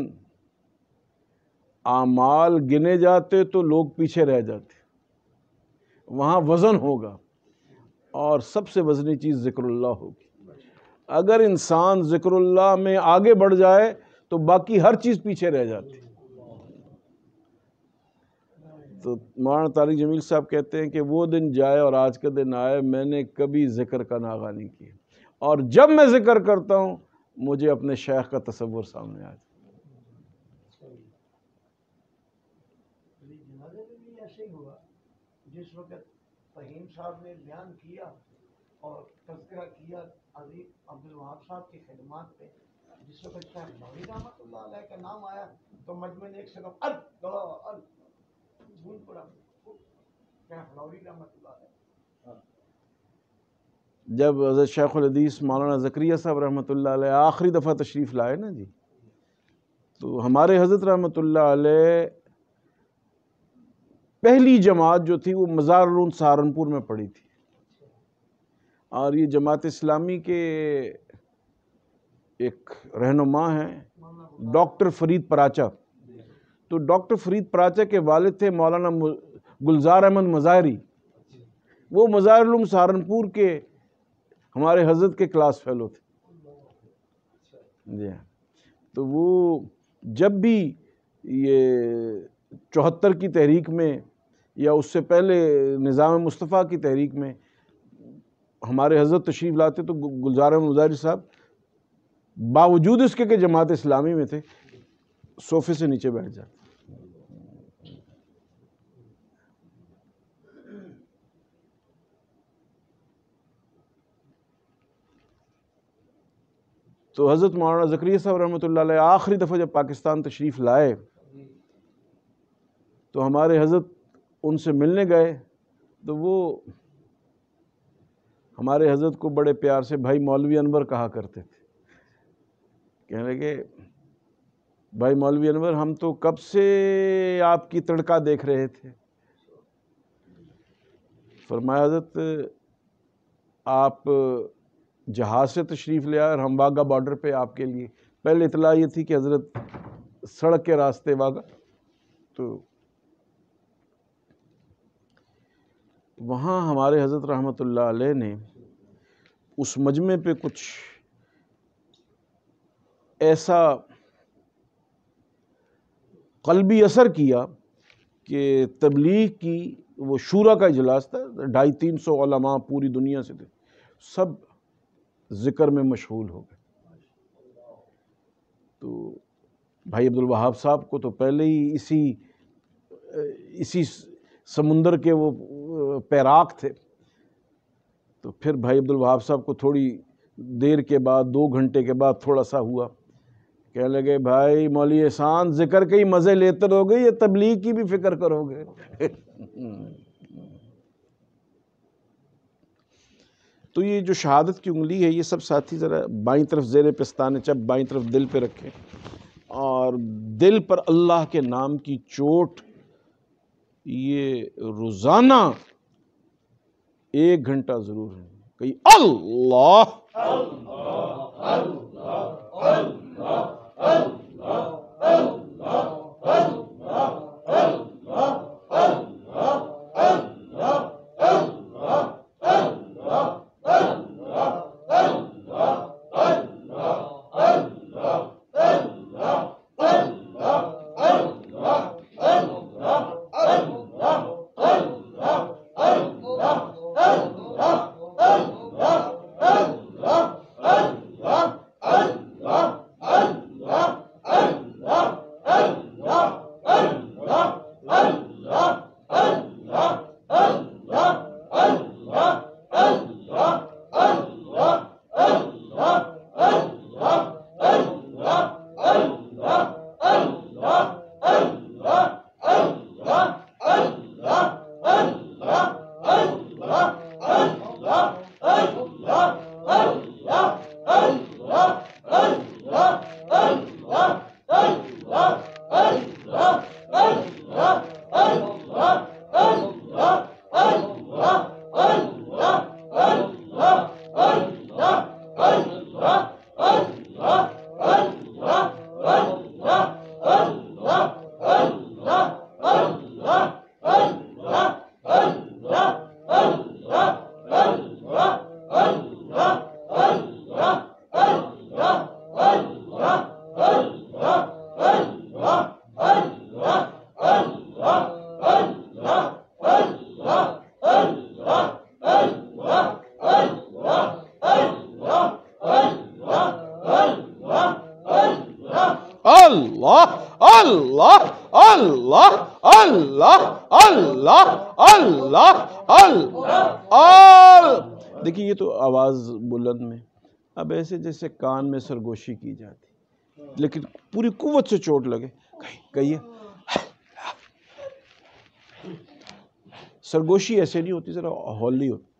اعمال گنے جاتے تو لوگ پیچھے رہ جاتے، وہاں وزن ہوگا اور سب سے وزنی چیز ذکر اللہ ہوگی۔ اگر انسان ذکر اللہ میں آگے بڑھ جائے تو باقی ہر چیز پیچھے رہ جاتی۔ تو مولانا طارق جمیل صاحب کہتے ہیں کہ وہ دن جائے اور آج کا دن آئے، میں نے کبھی ذکر کا ناغہ نہیں کیا، اور جب میں ذکر کرتا ہوں مجھے اپنے شیخ کا تصور سامنے آ جاتا۔ جنازے میں بھی ایسے ہی ہوا، جس وقت فہیم صاحب نے بیان کیا اور تذکرہ کیا عزیز عبد الوہاب صاحب کی خدمات پہ، جس وقت شیخ فلوری رحمۃ اللہ علیہ کا نام آیا تو مجمع نے ایک سکم بھول پڑا شیخ فلوری رحمۃ اللہ علیہ۔ جب حضرت شیخ الحدیث مولانا زکریا صاحب رحمۃ اللہ علیہ آخری دفعہ تشریف لائے نا جی، تو ہمارے حضرت رحمۃ اللہ علیہ پہلی جماعت جو تھی وہ مزار العلوم سہارنپور میں پڑھی تھی، اور یہ جماعت اسلامی کے ایک رہنما ہیں ڈاکٹر فرید پراچا۔ تو ڈاکٹر فرید پراچا کے والد تھے مولانا گلزار احمد مظاہری، وہ مزار العلوم سہارنپور کے ہمارے حضرت کے کلاس فیلو تھے جی ہاں۔ تو وہ جب بھی یہ 74 کی تحریک میں یا اس سے پہلے نظام مصطفیٰ کی تحریک میں ہمارے حضرت تشریف لاتے تو گلزار احمد مظاہری صاحب باوجود اس کے کہ جماعت اسلامی میں تھے صوفے سے نیچے بیٹھ جاتے. تو حضرت مولانا زکریا صاحب رحمۃ اللہ علیہ آخری دفعہ جب پاکستان تشریف لائے تو ہمارے حضرت ان سے ملنے گئے تو وہ ہمارے حضرت کو بڑے پیار سے بھائی مولوی انور کہا کرتے تھے. کہنے لگے بھائی مولوی انور ہم تو کب سے آپ کی تڑکا دیکھ رہے تھے. فرمایا حضرت آپ جہاز سے تشریف لے آئے اور ہم واگا بارڈر پہ آپ کے لیے. پہلے اطلاع یہ تھی کہ حضرت سڑک کے راستے واگا، تو وہاں ہمارے حضرت رحمۃ اللہ علیہ نے اس مجمع پہ کچھ ایسا قلبی اثر کیا کہ تبلیغ کی وہ شورا کا اجلاس تھا، 250-300 علماء پوری دنیا سے تھے، سب ذکر میں مشغول ہو گئے. تو بھائی عبدالوہاب صاحب کو تو پہلے ہی اسی سمندر کے وہ پیراک تھے. تو پھر بھائی عبدالوہاب صاحب کو تھوڑی دیر کے بعد 2 گھنٹے کے بعد تھوڑا سا ہوا، کہنے لگے بھائی مولوی احسان ذکر کے ہی مزے لیتے رہو گے، یہ تبلیغ کی بھی فکر کرو گے. تو یہ جو شہادت کی انگلی ہے، یہ سب ساتھی ذرا بائیں طرف زیر پستان چپ بائیں طرف دل پہ رکھیں، اور دل پر اللہ کے نام کی چوٹ یہ روزانہ 1 گھنٹہ ضرور ہے. کہیں اللہ اللہ اللہ اللہ اللہ اللہ اللہ. دیکھیے یہ تو آواز بلند میں، اب ایسے جیسے کان میں سرگوشی کی جاتی، لیکن پوری قوت سے چوٹ لگے. کہیے سرگوشی ایسے نہیں ہوتی، ذرا ہولی ہوتی.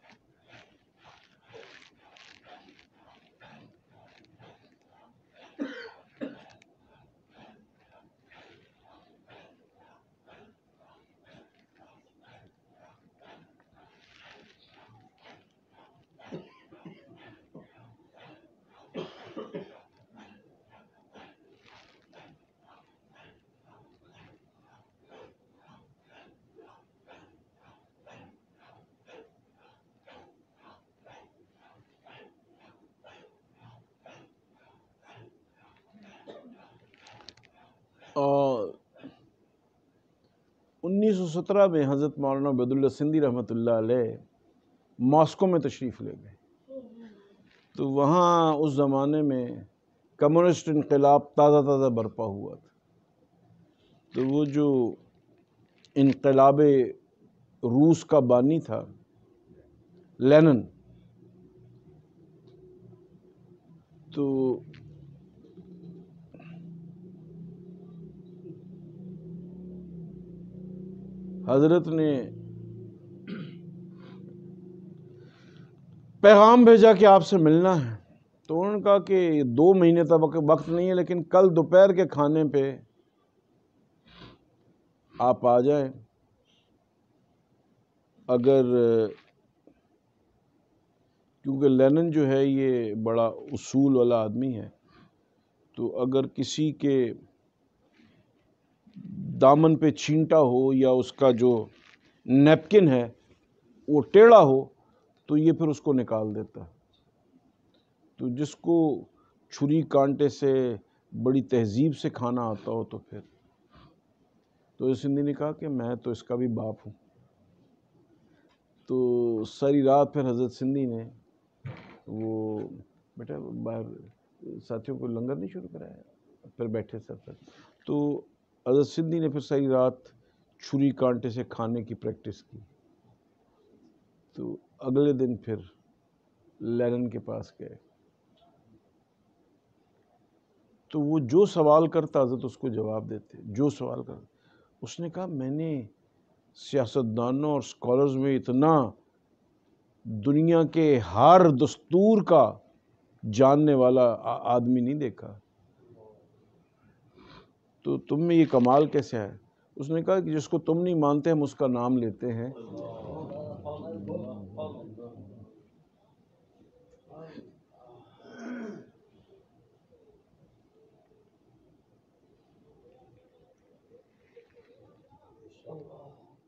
اور 1917 میں حضرت مولانا عبیداللہ سندھی رحمۃ اللہ علیہ ماسکو میں تشریف لے گئے، تو وہاں اس زمانے میں کمیونسٹ انقلاب تازہ برپا ہوا تھا، تو وہ جو انقلاب روس کا بانی تھا لینن، تو حضرت نے پیغام بھیجا کہ آپ سے ملنا ہے، تو انہوں نے کہا کہ 2 مہینے تک وقت نہیں ہے، لیکن کل دوپہر کے کھانے پہ آپ آ جائیں، اگر کیونکہ لینن جو ہے یہ بڑا اصول والا آدمی ہے، تو اگر کسی کے دامن پہ چھینٹا ہو یا اس کا جو نیپکن ہے وہ ٹیڑھا ہو تو یہ پھر اس کو نکال دیتا ہے، تو جس کو چھری کانٹے سے بڑی تہذیب سے کھانا آتا ہو تو پھر تو سندھی نے کہا کہ میں تو اس کا بھی باپ ہوں، تو ساری رات پھر حضرت سندھی نے وہ بیٹا باہر ساتھیوں کو لنگر نہیں شروع کرایا، پھر بیٹھے سب پھر تو حضرت سندھی نے پھر ساری رات چھری کانٹے سے کھانے کی پریکٹس کی، تو اگلے دن پھر لینن کے پاس گئے، تو وہ جو سوال کرتا حضرت اس کو جواب دیتے، جو سوال کرتا۔ اس نے کہا میں نے سیاستدانوں اور اسکالرز میں اتنا دنیا کے ہر دستور کا جاننے والا آدمی نہیں دیکھا، تو تم میں یہ کمال کیسے ہے؟ اس نے کہا کہ جس کو تم نہیں مانتے ہم اس کا نام لیتے ہیں۔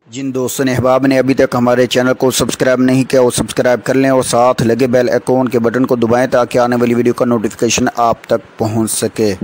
جن دوستوں نے احباب نے ابھی تک ہمارے چینل کو سبسکرائب نہیں کیا وہ سبسکرائب کر لیں اور ساتھ لگے بیل آئیکن کے بٹن کو دبائیں تاکہ آنے والی ویڈیو کا نوٹیفیکیشن آپ تک پہنچ سکے۔